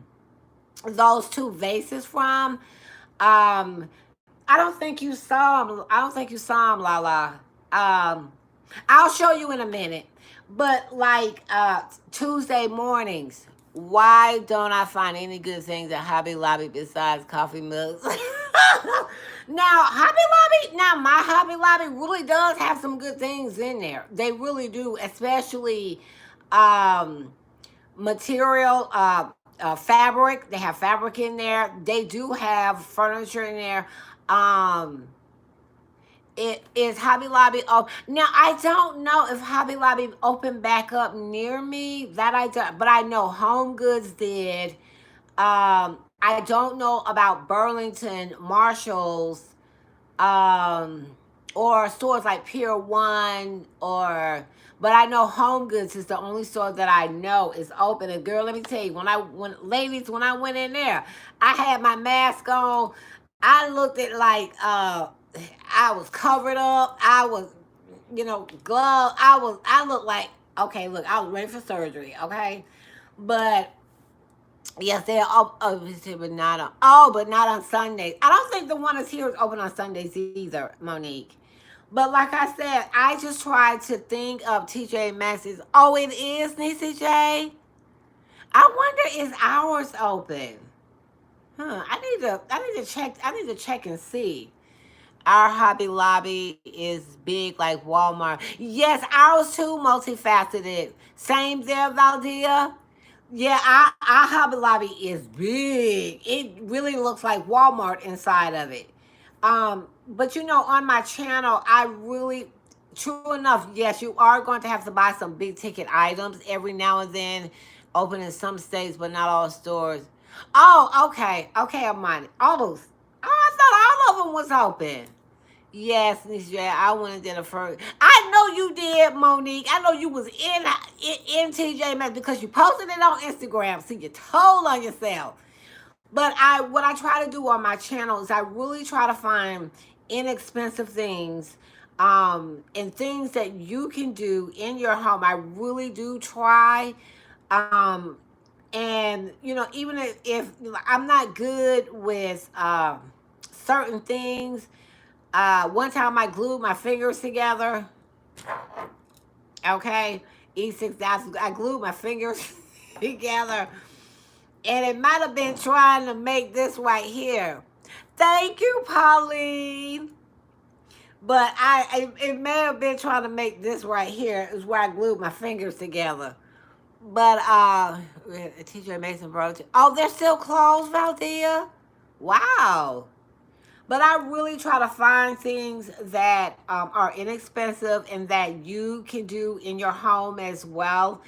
S1: those two vases from. Um, I don't think you saw them. I don't think you saw them, Lala. Um, I'll show you in a minute. But like Tuesday mornings, why don't I find any good things at Hobby Lobby besides coffee mugs? Now my Hobby Lobby really does have some good things in there. They really do, especially um, material, fabric. They have fabric in there. They do have furniture in there. Um, it is Hobby Lobby. Oh, now I don't know if Hobby Lobby opened back up near me. That I don't, but I know Home Goods did. I don't know about Burlington, Marshalls, um, or stores like Pier One, but I know Home Goods is the only store that I know is open. And girl, let me tell you, when I went in there, I had my mask on. I looked at like I was covered up. I was, glove. I looked like, okay, look, I was ready for surgery. Okay, but yes, they're open, but not on Sundays. I don't think the one that's here is open on Sundays either, Monique. But like I said, I just tried to think of TJ Maxx's. Oh, it is, Nisi J. I wonder, is ours open? I need to check. I need to check and see. Our Hobby Lobby is big like Walmart. Yes, ours too, multifaceted. Same there, Valdia. Yeah, our Hobby Lobby is big. It really looks like Walmart inside of it. But on my channel, I really, true enough, yes, you are going to have to buy some big ticket items every now and then, open in some states, but not all stores. Oh, okay, I'm on all those. Oh, I thought all of them was open. Yes, Miss J, I went and did a first. I know you did, Monique. I know you was in TJ Maxx because you posted it on Instagram. So you told on yourself. But what I try to do on my channel is I really try to find inexpensive things, and things that you can do in your home. I really do try. Um, and even if I'm not good with certain things, one time I glued my fingers together. Okay, E6000. I glued my fingers together, and it might have been trying to make this right here. Thank you, Pauline. But it may have been trying to make this right here is where I glued my fingers together. But TJ Mason Bros. Oh, they're still closed, Valdea. Wow. But I really try to find things that are inexpensive and that you can do in your home as well.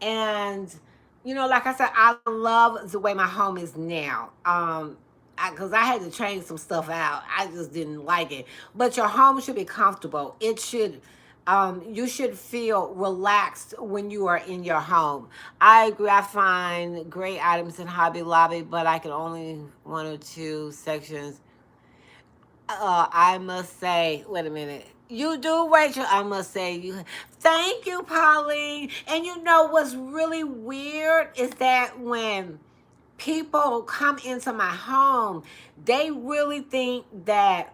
S1: And, like I said, I love the way my home is now. Because I had to change some stuff out. I just didn't like it. But your home should be comfortable. It should. You should feel relaxed when you are in your home. I agree. I find great items in Hobby Lobby, but I can only one or two sections. I must say, wait a minute. You do, Rachel. I must say, you. Thank you, Pauline. And you know what's really weird is that when people come into my home, they really think that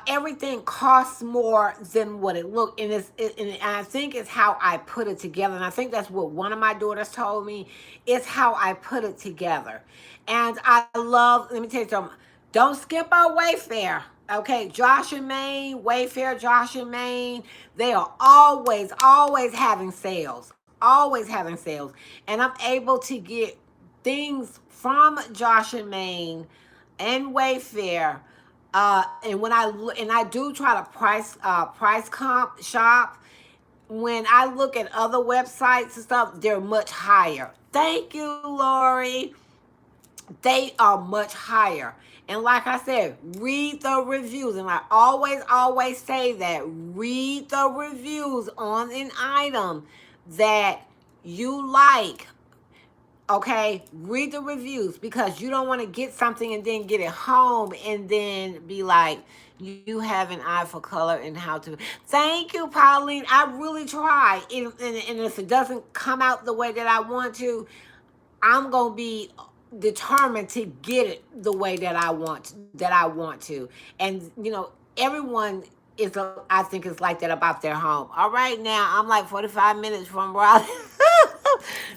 S1: everything costs more than what it looked, and and I think it's how I put it together, and I think that's what one of my daughters told me. It's how I put it together, and I love. Let me tell you something. Don't skip our Wayfair. Okay, Josh and Maine, Wayfair, Josh and Maine. They are always having sales. Always having sales, and I'm able to get things from Josh and Maine and Wayfair. And I do try to price comp shop. When I look at other websites and stuff, they're much higher. Thank you, Lori. They are much higher. And like I said, read the reviews. And I always say that. Read the reviews on an item that you like. Okay, read the reviews because you don't want to get something and then get it home and then be like, you have an eye for color and how to. Thank you, Pauline. I really try. And if it doesn't come out the way that I want to, I'm gonna be determined to get it the way that I want to. And everyone I think is like that about their home. All right, now I'm like 45 minutes from Raleigh.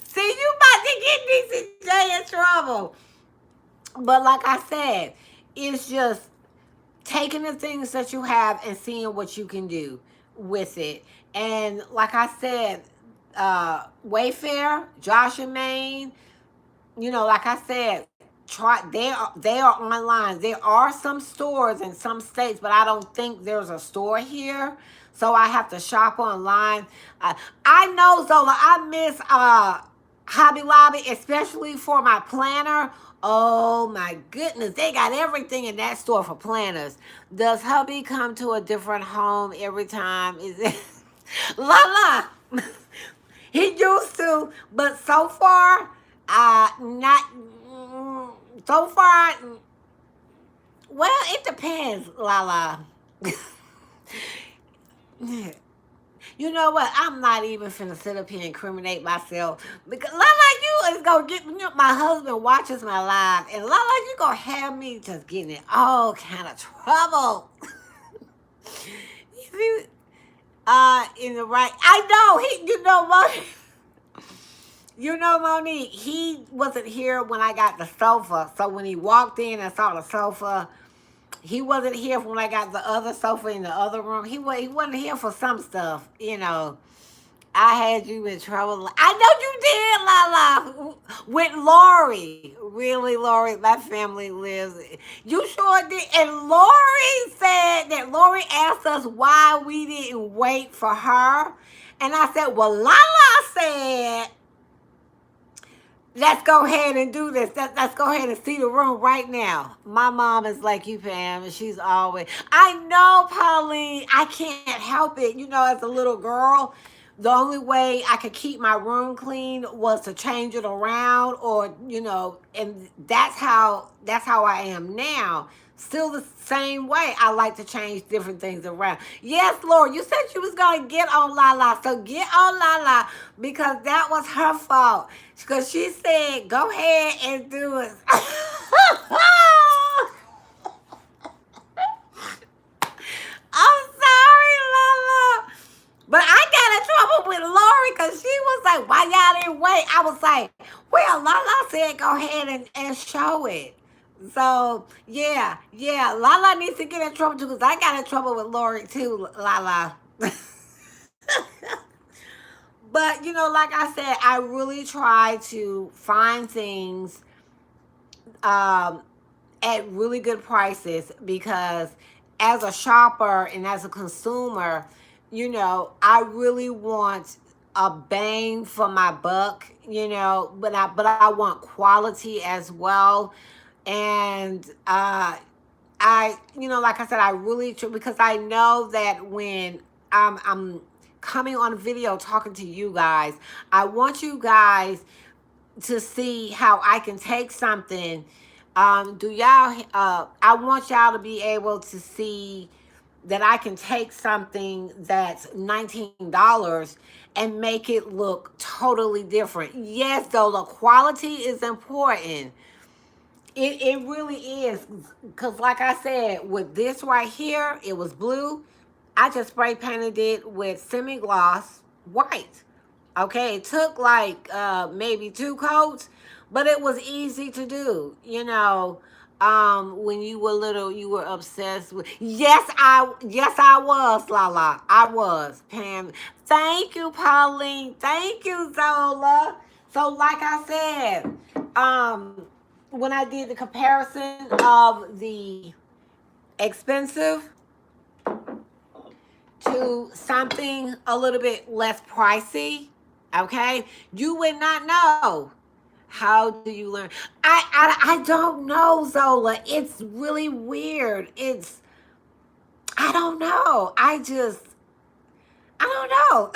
S1: See, you about to get DCJ in trouble. But like I said, it's just taking the things that you have and seeing what you can do with it. And like I said, Wayfair, Josh and Maine, like I said, try they are online. There are some stores in some states, but I don't think there's a store here. So I have to shop online. I know, Zola, I miss Hobby Lobby, especially for my planner. Oh my goodness, they got everything in that store for planners. Does hubby come to a different home every time? Is it la la? He used to, but so far, not so far. Well, it depends, Lala. You know what? I'm not even finna sit up here and incriminate myself because Lala, you is gonna get my husband watches my live, and Lala, you gonna have me just getting in all kind of trouble. You see, in the right, I know he, Monique, he wasn't here when I got the sofa. So when he walked in and saw the sofa, he wasn't here when I got the other sofa in the other room. He wasn't here for some stuff. I had you in trouble. I know you did, Lala. With Lori. Really, Lori, my family lives. You sure did. And Lori said that Lori asked us why we didn't wait for her. And I said, well, Lala said, let's go ahead and do this. Let's go ahead and see the room right now. My mom is like you, Pam, and she's always. I know, Pauline. I can't help it. As a little girl, the only way I could keep my room clean was to change it around, or and that's how I am now. Still the same way. I like to change different things around. Yes, Lord, you said you was gonna get on Lala, so get on Lala because that was her fault. Because she said, "Go ahead and do it." I'm sorry, Lala. But I got in trouble with Lori because she was like, why y'all didn't wait? I was like, well, Lala said go ahead and show it. So yeah, Lala needs to get in trouble too, because I got in trouble with Lori too, Lala. But like I said, I really try to find things um, at really good prices, because as a shopper and as a consumer, I really want a bang for my buck, but I want quality as well. And like I said, I really because I know that when I'm coming on video talking to you guys, I want you guys to see how I can take something. Do y'all? I want y'all to be able to see that I can take something that's $19 and make it look totally different. Yes, though the quality is important. It really is, because like I said, with this right here, it was blue. I just spray painted it with semi gloss white. Okay, it took like maybe two coats, but it was easy to do. When you were little, you were obsessed with. Yes, I was, Lala. I was, Pam. Thank you, Pauline. Thank you, Zola. So, like I said, when I did the comparison of the expensive to something a little bit less pricey, okay, you would not know. How do you learn? I don't know, Zola. It's really weird. I don't know. I don't know.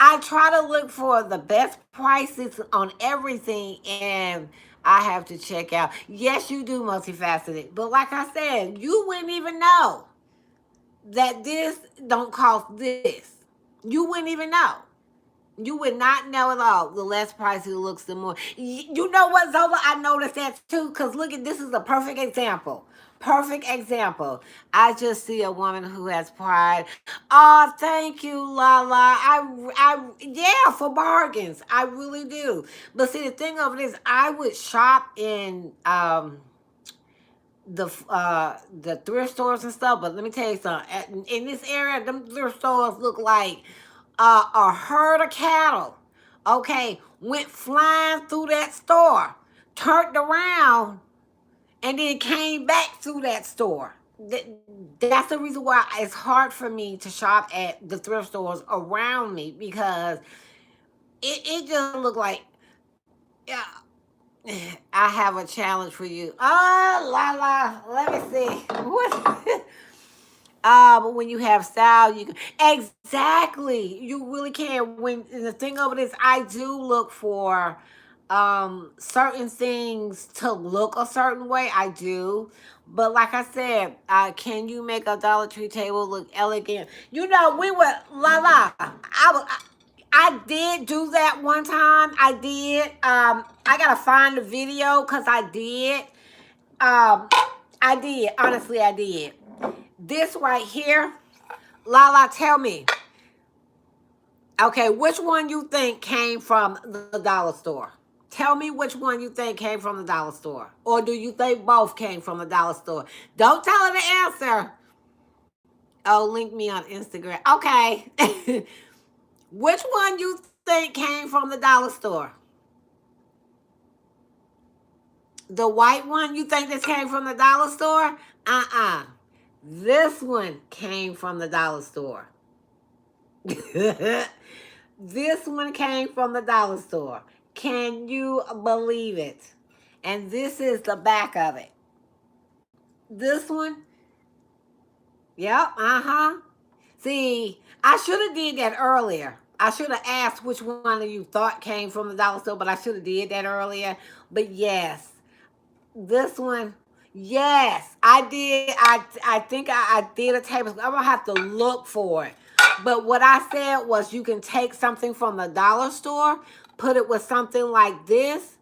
S1: I try to look for the best prices on everything, and I have to check out. Yes, you do multifaceted, but like I said, you wouldn't even know that this don't cost this. You wouldn't even know. You would not know at all. The less pricey it looks, the more. You know what, Zola? I noticed that too. Because look at this is a perfect example. Perfect example. I just see a woman who has pride. Oh, thank you, Lala. Yeah, for bargains. I really do. But see, the thing of it is, I would shop in the thrift stores and stuff. But let me tell you something. In this area, them thrift stores look like a herd of cattle. Okay, went flying through that store, turned around, and then came back through that store. That's the reason why it's hard for me to shop at the thrift stores around me, because it just look like, yeah. I have a challenge for you. Oh, la, let me see. What? But when you have style, you can exactly. You really can. When the thing of it is, I do look for certain things to look a certain way. I do, but like I said, can you make a Dollar Tree table look elegant? We were I did do that one time. I did. I gotta find the video because I did. I did. Honestly, I did. This right here, Lala, tell me. Okay, which one you think came from the dollar store? Tell me which one you think came from the dollar store. Or do you think both came from the dollar store? Don't tell her the answer. Oh, link me on Instagram. Okay. Which one you think came from the dollar store? The white one, you think this came from the dollar store? Uh-uh. This one came from the dollar store. This one came from the dollar store. Can you believe it? And this is the back of it. This one, yep, uh-huh. See, I should have did that earlier. I should have asked which one of you thought came from the dollar store, but I should have did that earlier. But yes, this one, yes, I did. I think I did a table. I'm gonna have to look for it. But what I said was, you can take something from the dollar store, put it with something like this.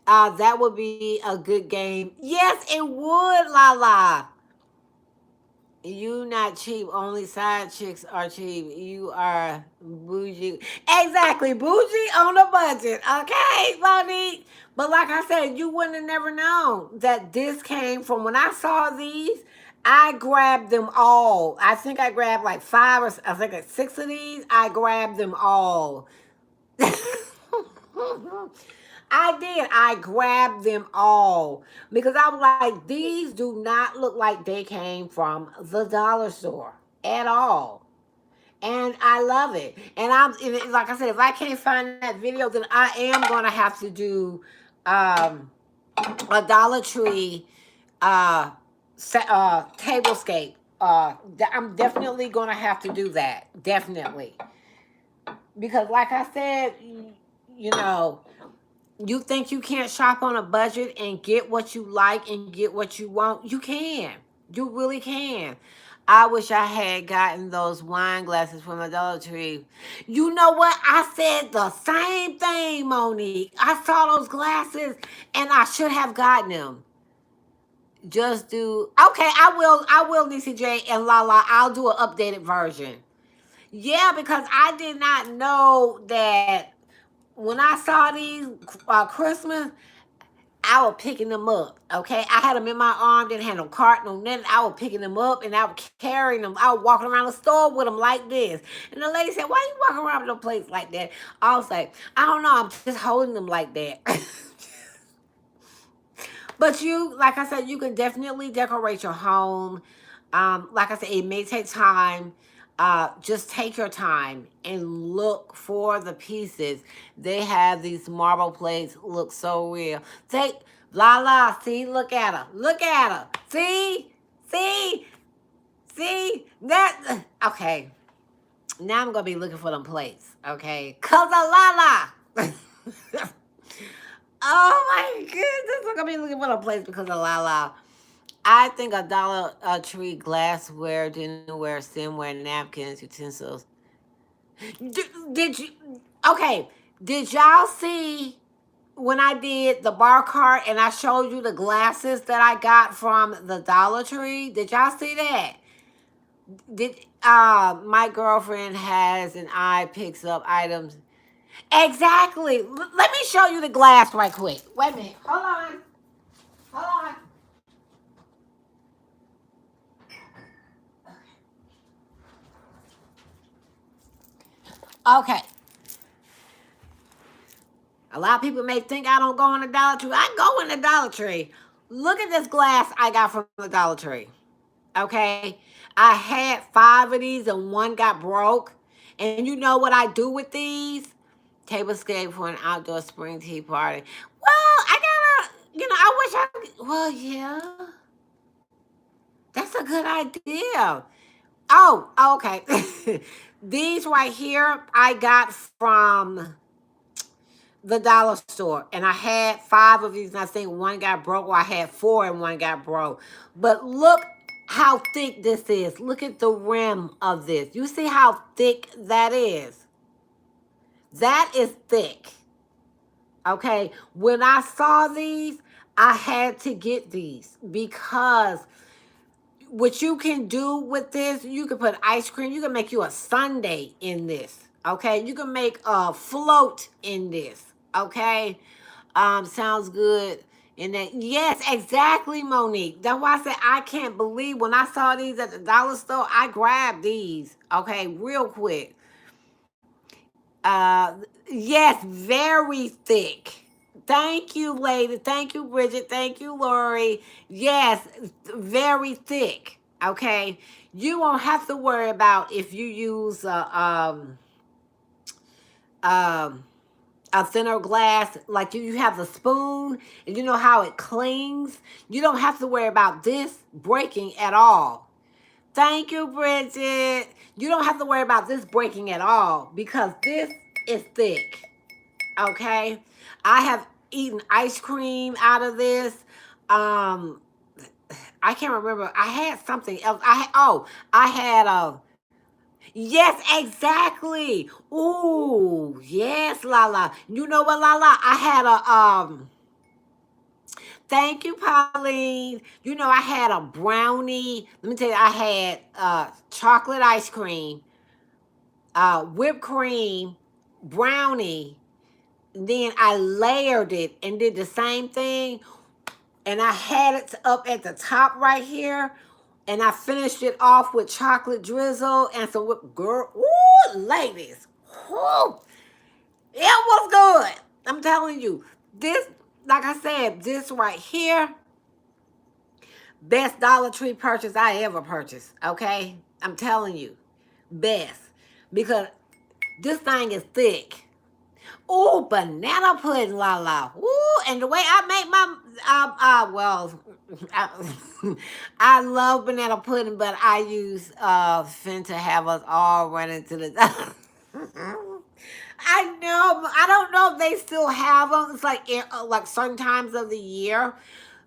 S1: That would be a good game. Yes, it would, Lala. You not cheap. Only side chicks are cheap. You are bougie. Exactly, bougie on a budget. Okay, Monique. But like I said, you wouldn't have never known that this came from when I saw these. I grabbed them all. I think I grabbed like five or I think like six of these. I grabbed them all. I did. I grabbed them all because I was like, these do not look like they came from the dollar store at all. And I love it. Like I said, if I can't find that video, then I am gonna have to do um, a Dollar Tree tablescape. I'm definitely gonna have to do that. Definitely, because like I said, you know, you think you can't shop on a budget and get what you like and get what you want? You can. You really can. I wish I had gotten those wine glasses from the Dollar Tree. You know what? I said the same thing, Monique. I saw those glasses and I should have gotten them. Just do okay. I will, Nisi J and Lala. I'll do an updated version. Yeah, because I did not know that when I saw these Christmas, I was picking them up. Okay, I had them in my arm, didn't have no cart, no nothing. I was picking them up and I was carrying them. I was walking around the store with them like this. And the lady said, "Why you walking around the place like that?" I was like, "I don't know. I'm just holding them like that." But you, like I said, you can definitely decorate your home. Like I said, it may take time. Just take your time and look for the pieces. They have these marble plates look so real. Take la la. See, look at her. Look at her. See, see that. Okay, now I'm gonna be looking for them plates. Okay, cause of la la. Oh my goodness, I'm gonna be looking for a place because of Lala. I think a Dollar Tree glassware, dinnerware, stemware, napkins, utensils. Did you? Okay, did y'all see when I did the bar cart and I showed you the glasses that I got from the Dollar Tree? Did y'all see that? Did my girlfriend has an eye picks up items. Exactly. Let me show you the glass right quick. Wait a minute. Hold on. Hold on. Okay. A lot of people may think I don't go in the Dollar Tree. I go in the Dollar Tree. Look at this glass I got from the Dollar Tree. Okay. I had five of these and one got broke. And you know what I do with these? Tablescape for an outdoor spring tea party. Well, I gotta, I wish I could. Well, yeah. That's a good idea. Oh, okay. These right here I got from the dollar store. And I had five of these, and I think one got broke, or I had four and one got broke. But look how thick this is. Look at the rim of this. You see how thick that is? That is thick. Okay. When I saw these, I had to get these because what you can do with this, you can put ice cream. You can make you a sundae in this. Okay, you can make a float in this. Okay, sounds good. And that, yes, exactly, Monique. That's why I said I can't believe when I saw these at the dollar store. I grabbed these. Okay, real quick. Uh, yes, very thick. Thank you, lady. Thank you, Bridget. Thank you, Lori. Yes, very thick. Okay, you won't have to worry about if you use um a thinner glass, like you have the spoon, and you know how it clings. You don't have to worry about this breaking at all. Thank you, Bridget. You don't have to worry about this breaking at all because this is thick. Okay, I have eaten ice cream out of this. Um, I can't remember. I had something else. I had a. Yes, exactly. Ooh, yes, Lala. You know what, Lala? I had a Thank you, Pauline. You know, I had a brownie. Let me tell you, I had chocolate ice cream, whipped cream, brownie. Then I layered it and did the same thing. And I had it up at the top right here. And I finished it off with chocolate drizzle and some whipped girl. Ooh, ladies. Ooh, it was good. I'm telling you. This, like I said, this right here, best Dollar Tree purchase I ever purchased. Okay? I'm telling you. Best. Because this thing is thick. Ooh, banana pudding, la la. Ooh, and the way I make my, well, I love banana pudding, but I use Finn to have us all run into the. I know, but I don't know if they still have them. It's like certain times of the year.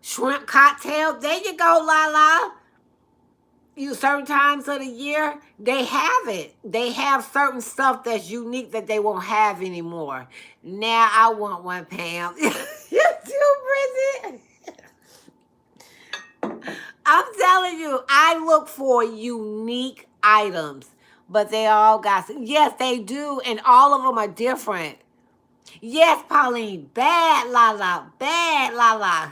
S1: Shrimp cocktail. There you go, la la. You certain times of the year they have it. They have certain stuff that's unique that they won't have anymore. Now I want one, Pam. You too, Bridget. I'm telling you, I look for unique items, but they all got. Yes, they do, and all of them are different. Yes, Pauline, bad la la, bad la la.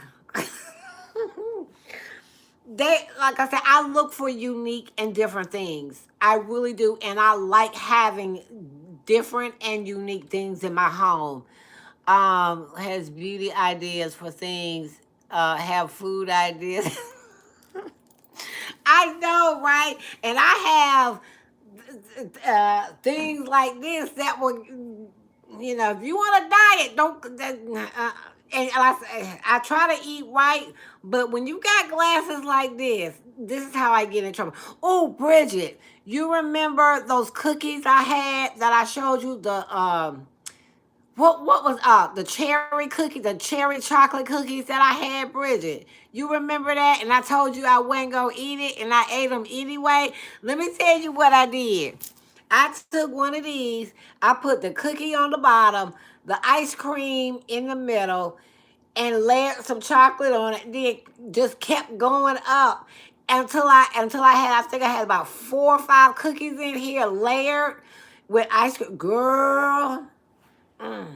S1: They, like I said, I look for unique and different things. I really do, and I like having different and unique things in my home. Has beauty ideas for things. Have food ideas. I know, right? And I have things like this that will, you know, if you want to diet, don't. And I try to eat right, but when you got glasses like this is how I get in trouble. Oh, Bridget, you remember those cookies I had that I showed you what was the cherry cookie, the cherry chocolate cookies that I had, Bridget? You remember that? And I told you I wasn't gonna eat it, and I ate them anyway. Let me tell you what I did. I took one of these. I put the cookie on the bottom, the ice cream in the middle, and layered some chocolate on it. Then just kept going up until I had, I think I had about 4 or 5 cookies in here layered with ice cream. Girl. Mm,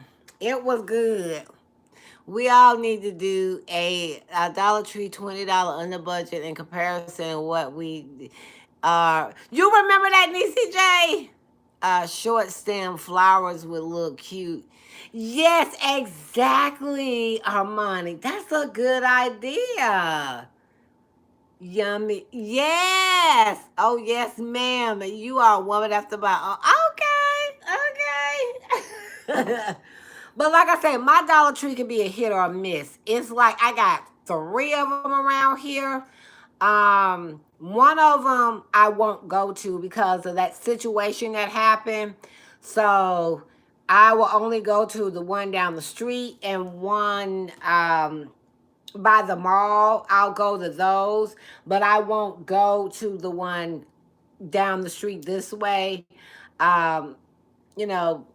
S1: it was good. We all need to do a Dollar Tree $20 under budget in comparison to what we are. You remember that, Niecy J? Short stem flowers would look cute. Yes, exactly, Armani. That's a good idea. Yummy. Yes. Oh, yes, ma'am. You are a woman after my own. Okay. Okay. But like I said, my Dollar Tree can be a hit or a miss. It's like I got 3 of them around here. One of them I won't go to because of that situation that happened. So I will only go to the one down the street and one by the mall. I'll go to those, but I won't go to the one down the street this way. Um, you know,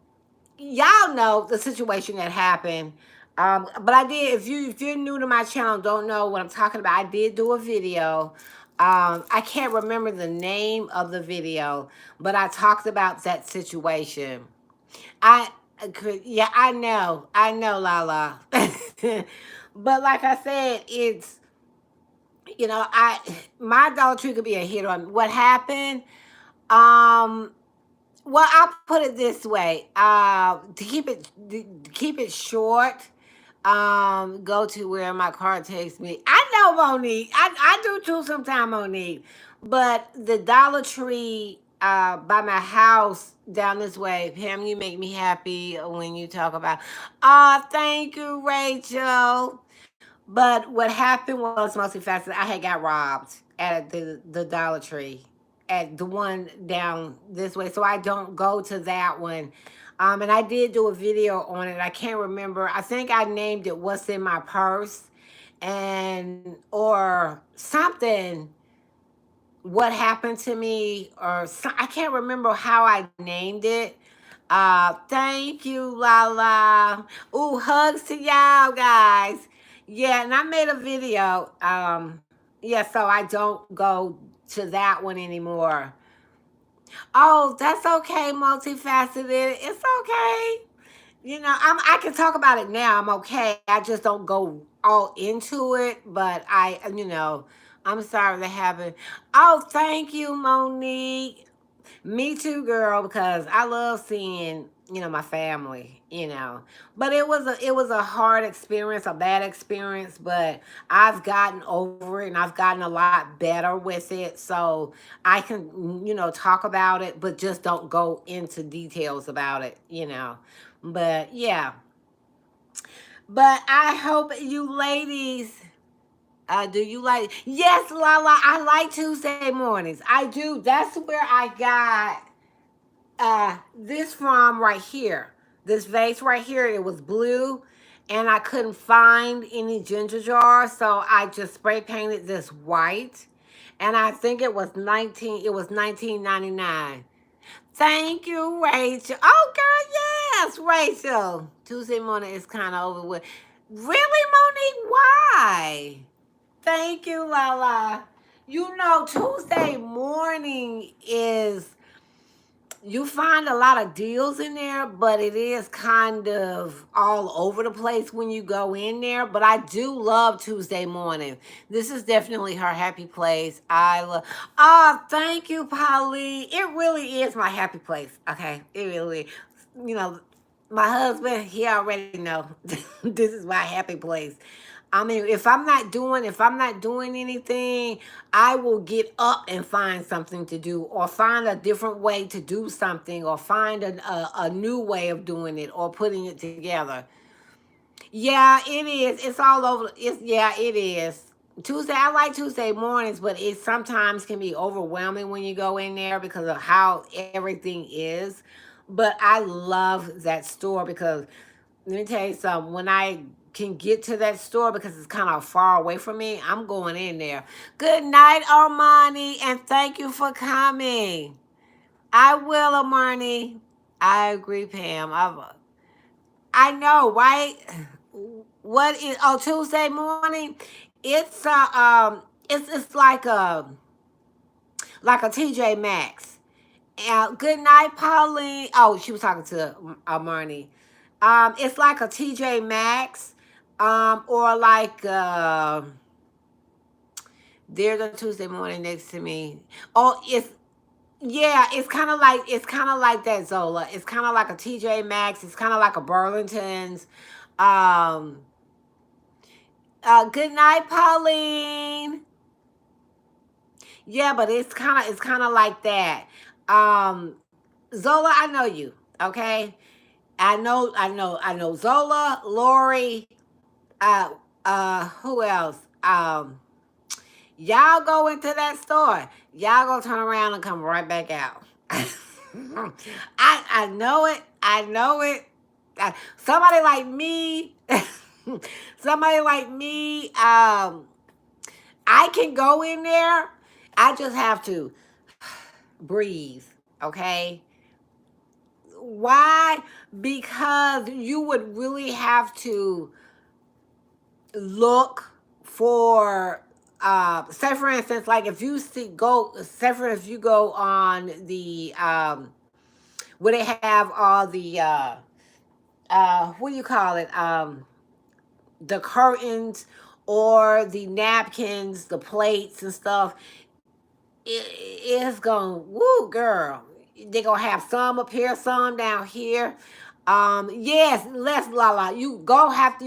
S1: y'all know the situation that happened. But I did. If you're new to my channel, don't know what I'm talking about. I did do a video. I can't remember the name of the video, but I talked about that situation. I could, yeah, I know, Lala. But like I said, it's, you know, my Dollar Tree could be a hit on what happened. Um, well, I'll put it this way. To keep it short. Go to where my car takes me. I know, Monique. I do too sometime, Monique. But the Dollar Tree by my house down this way, Pam, you make me happy when you talk about. Thank you, Rachel. But what happened was mostly fast. I had got robbed at the Dollar Tree, at the one down this way. So I don't go to that one. And I did do a video on it. I can't remember. I think I named it "What's in My Purse," and or something. What happened to me, or I can't remember how I named it. Thank you, Lala. Ooh, hugs to y'all guys. Yeah, and I made a video. Yeah, so I don't go to that one anymore. Oh, that's okay, multifaceted. It's okay. I can talk about it now. I'm okay. I just don't go all into it, but I'm sorry to have it. Oh, thank you, Monique. Me too, girl, because I love seeing, my family, But it was a hard experience, a bad experience, but I've gotten over it and I've gotten a lot better with it. So I can, talk about it, but just don't go into details about it. But yeah. But I hope you ladies do you like? Yes, Lala. I like Tuesday mornings. I do. That's where I got this from right here. This vase right here, it was blue, and I couldn't find any ginger jar, so I just spray painted this white. And I think it was 19.99. Thank you, Rachel. Oh girl, yes, Rachel. Tuesday morning is kind of over with. Really, Monique? Why? Thank you, Lala. Tuesday morning is you find a lot of deals in there, but it is kind of all over the place when you go in there. But I do love Tuesday morning. This is definitely her happy place. I love. Oh, thank you, Polly. It really is my happy place. Okay, it really. You know, my husband, he already know this is my happy place. I mean, if I'm not doing anything, I will get up and find something to do, or find a different way to do something, or find a new way of doing it, or putting it together. Yeah, it is. It's all over. Yeah, it is. Tuesday, I like Tuesday mornings, but it sometimes can be overwhelming when you go in there because of how everything is. But I love that store because let me tell you something. When I can get to that store because it's kind of far away from me, I'm going in there. Good night, Armani, and thank you for coming. I will, Armani. I agree, Pam. I know, right? What is Tuesday morning? It's like a TJ Maxx. Good night, Pauline. Oh, she was talking to Marnie. It's like a TJ Maxx, or like there's a Tuesday morning next to me. Oh, it's kind of like that, Zola. It's kind of like a TJ Maxx. It's kind of like a Burlington's. Um, good night, Pauline. Yeah, but it's kind of like that. Um, Zola, I know you. Okay, I know Zola, Lori, uh who else? Y'all go into that store. Y'all gonna turn around and come right back out. I know it. I know it. Somebody like me, somebody like me, I can go in there. I just have to breathe. Okay, why? Because you would really have to look for say for instance, like if you see go say for if you go on the where they have all the what do you call it, the curtains or the napkins, the plates and stuff, it's gonna woo girl. They gonna have some up here, some down here. Yes, let's la la. You have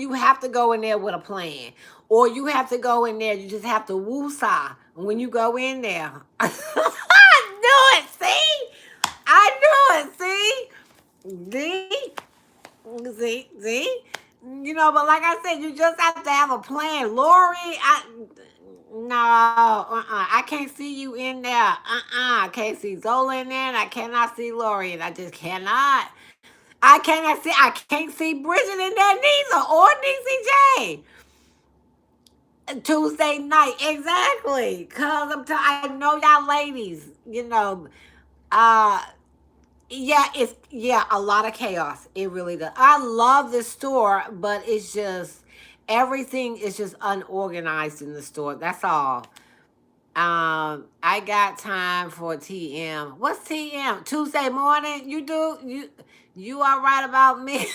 S1: to go in there with a plan. Or you have to go in there, you just have to woo-saw when you go in there. I knew it, see? I knew it, see? See? But like I said, you just have to have a plan. Lori, no, I can't see you in there. I can't see Zola in there, and I cannot see Lori, and I just cannot. I can't see Bridget in there neither, or DCJ. Tuesday night, exactly. Cause I know y'all ladies, uh, yeah, a lot of chaos. It really does. I love this store, but it's just Everything is just unorganized in the store. That's all. I got time for TM. What's TM? Tuesday morning? You are right about me.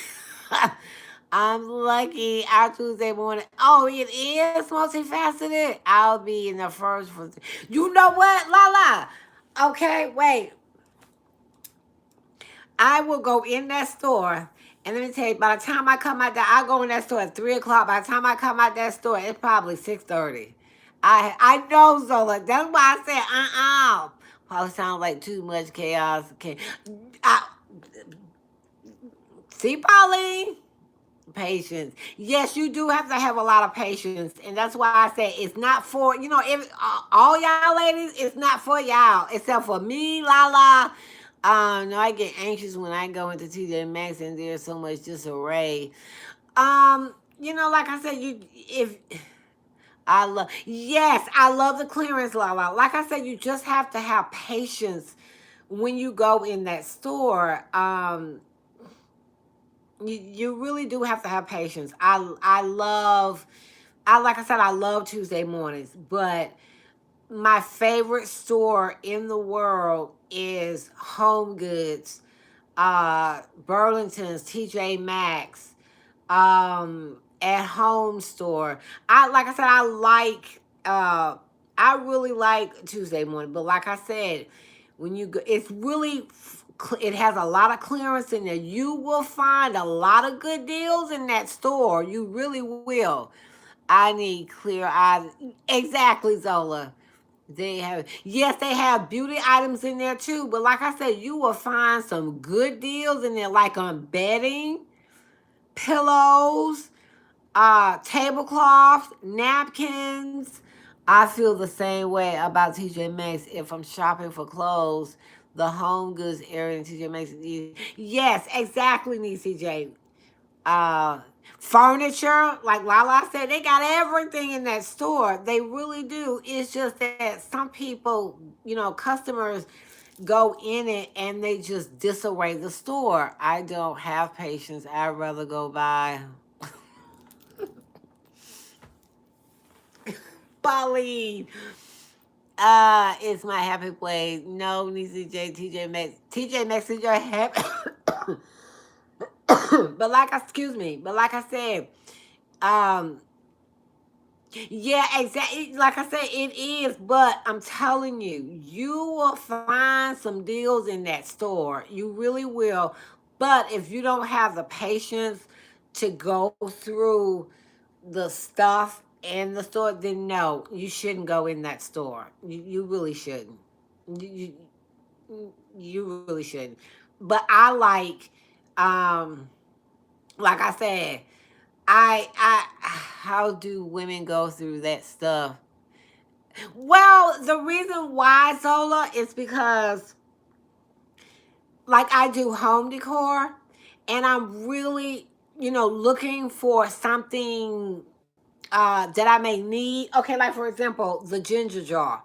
S1: I'm lucky. Our Tuesday morning. Oh, it is multifaceted. I'll be in the first. You know what, Lala? Okay, wait. I will go in that store, and let me tell you, by the time I come out there, I go in that store at 3 o'clock. By the time I come out that store, it's probably 6:30. I know, Zola. That's why I said Probably sounds like too much chaos. Okay, I, see, Pauline. Patience. Yes, you do have to have a lot of patience, and that's why I say it's not for if all y'all ladies. It's not for y'all, except for me, Lala. No, I get anxious when I go into TJ Maxx and there's so much disarray. Like I said, you if I love the clearance, Lala. Like I said, you just have to have patience when you go in that store. You really do have to have patience. I like I said, I love Tuesday mornings, but my favorite store in the world is Home Goods, Burlington's, TJ Maxx, at home store. Like I said, I really like Tuesday morning, but like I said, when you go, it has a lot of clearance in there. You will find a lot of good deals in that store. You really will. I need clear eyes. Exactly, Zola. They have beauty items in there too, but like I said, you will find some good deals in there, like on bedding, pillows, tablecloths, napkins. I feel the same way about TJ Maxx. If I'm shopping for clothes, the home goods area in TJ Maxx is easy. Yes, exactly, CJ. uh Furniture, like Lala said, they got everything in that store. They really do. It's just that some people, customers go in it and they just disarray the store. I don't have patience. I'd rather go buy Pauline. It's my happy place. No, Nisi J, TJ Maxx. TJ Maxx is your happy. Excuse me. But like I said, um, yeah, exactly. Like I said, it is. But I'm telling you, you will find some deals in that store. You really will. But if you don't have the patience to go through the stuff in the store, then no, you shouldn't go in that store. You really shouldn't. You, you really shouldn't. But I like I said, how do women go through that stuff? Well, the reason why, Zola, is because like I do home decor, and I'm really, looking for something that I may need. Okay, like for example, the ginger jar.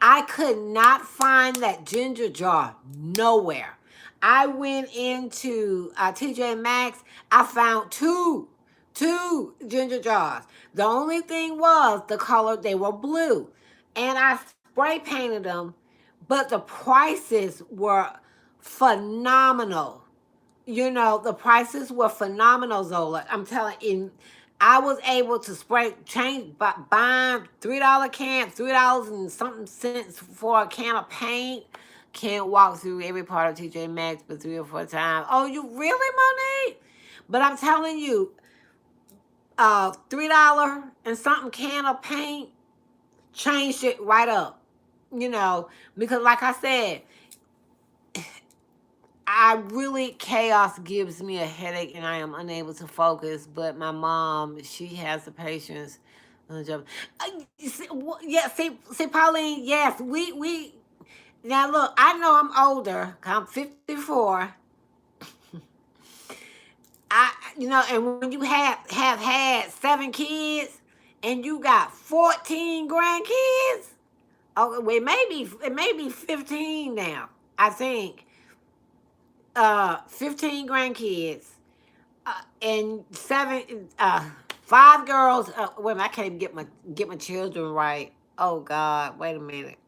S1: I could not find that ginger jar nowhere. I went into TJ Maxx. I found two ginger jars. The only thing was the color, they were blue. And I spray painted them, but the prices were phenomenal. The prices were phenomenal, Zola. I'm telling you, I was able to buying $3 and something cents for a can of paint. Can't walk through every part of TJ Maxx but 3 or 4 times. Oh, you really, Monique? But I'm telling you, $3 and something can of paint changed it right up. Because like I said, chaos gives me a headache and I am unable to focus. But my mom, she has the patience. Yeah, see, Pauline, yes, we now look, I know I'm older. I'm 54. And when you have had 7 kids and you got 14 grandkids, oh, well, it may be 15 now. I think 15 grandkids, and Five girls. Wait a minute, I can't even get my children right. Oh God, wait a minute.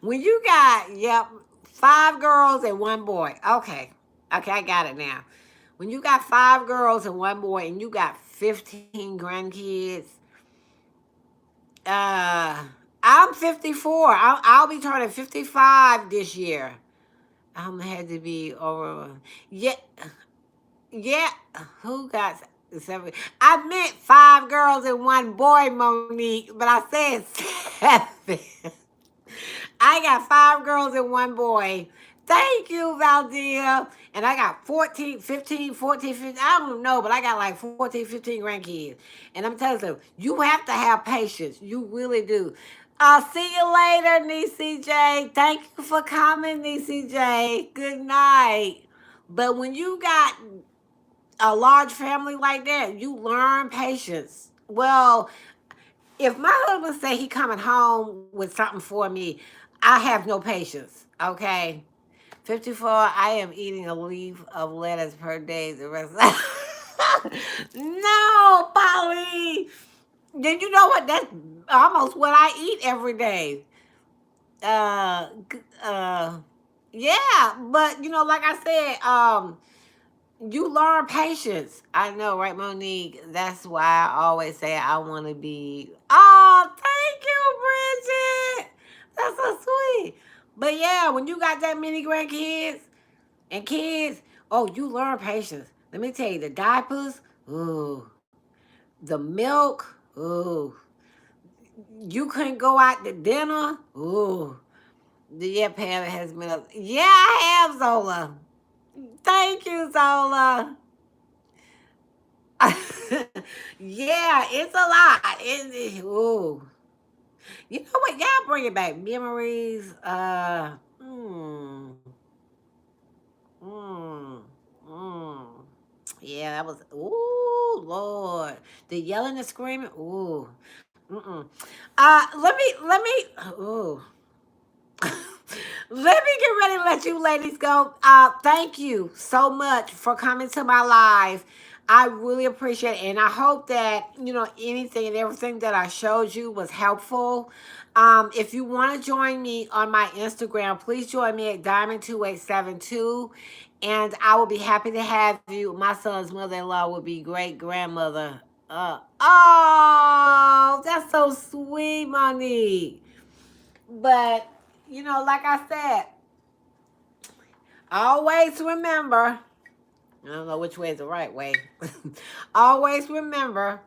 S1: When you got, yep, five girls and one boy. Okay. Okay, I got it now. When you got five girls and one boy and you got 15 grandkids, uh, I'm 54. I'll be turning 55 this year. I'm had to be over. Yeah, yeah. Who got seven? I meant five girls and one boy, Monique, but I said seven. I got five girls and one boy. Thank you, Valdia. And I got 14, 15, 14, 15. I don't know, but I got like 14, 15 grandkids. And I'm telling you, you have to have patience. You really do. I'll see you later, Niecy J. Thank you for coming, Niecy J. Good night. But when you got a large family like that, you learn patience. Well, if my husband say he coming home with something for me, I have no patience. Okay. 54, I am eating a leaf of lettuce per day the rest of No, Polly. Did you know what? That's almost what I eat every day. Uh, yeah, but like I said, you learn patience. I know, right, Monique? That's why I always say I want to be. Oh, thank you, Bridget. That's so sweet. But yeah, when you got that many grandkids and kids, oh, you learn patience. Let me tell you, the diapers, ooh, the milk, ooh, you couldn't go out to dinner, ooh. Yeah, Pam has been up. Yeah, I have, Zola. Thank you, Zola. Yeah, it's a lot. Ooh. You know what? Y'all bring it back. Memories. Mm, mm. Yeah, that was. Ooh, Lord. The yelling and screaming. Ooh. Mm-mm. Let me. Ooh. Let me get ready to let you ladies go. Thank you so much for coming to my live. I really appreciate it. And I hope that, anything and everything that I showed you was helpful. If you want to join me on my Instagram, please join me at Diamond2872. And I will be happy to have you. My son's mother-in-law will be great grandmother. Oh, that's so sweet, Monique. But, like I said, always remember, I don't know which way is the right way. Always remember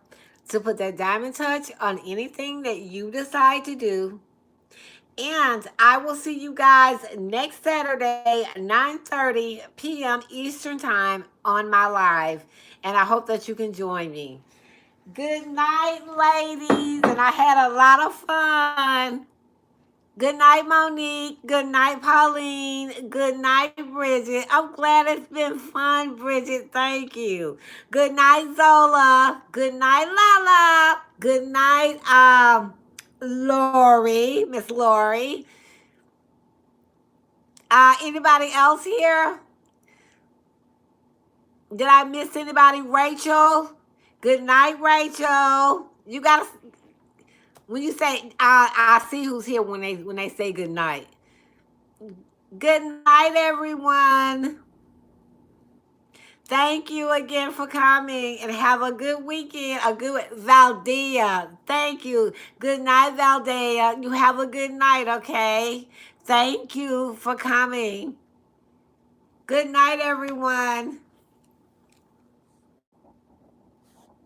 S1: to put that diamond touch on anything that you decide to do. And I will see you guys next Saturday, 9:30 p.m. Eastern Time on my live. And I hope that you can join me. Good night, ladies. And I had a lot of fun. Good night, Monique. Good night, Pauline. Good night, Bridget. I'm glad it's been fun, Bridget. Thank you. Good night, Zola. Good night, Lala. Good night, Lori, Miss Lori. Anybody else here? Did I miss anybody? Rachel. Good night, Rachel. You gotta when you say I see who's here when they say good night. Good night, everyone. Thank you again for coming and have a good weekend. A good Valdea. Thank you. Good night, Valdea. You have a good night, okay? Thank you for coming. Good night, everyone.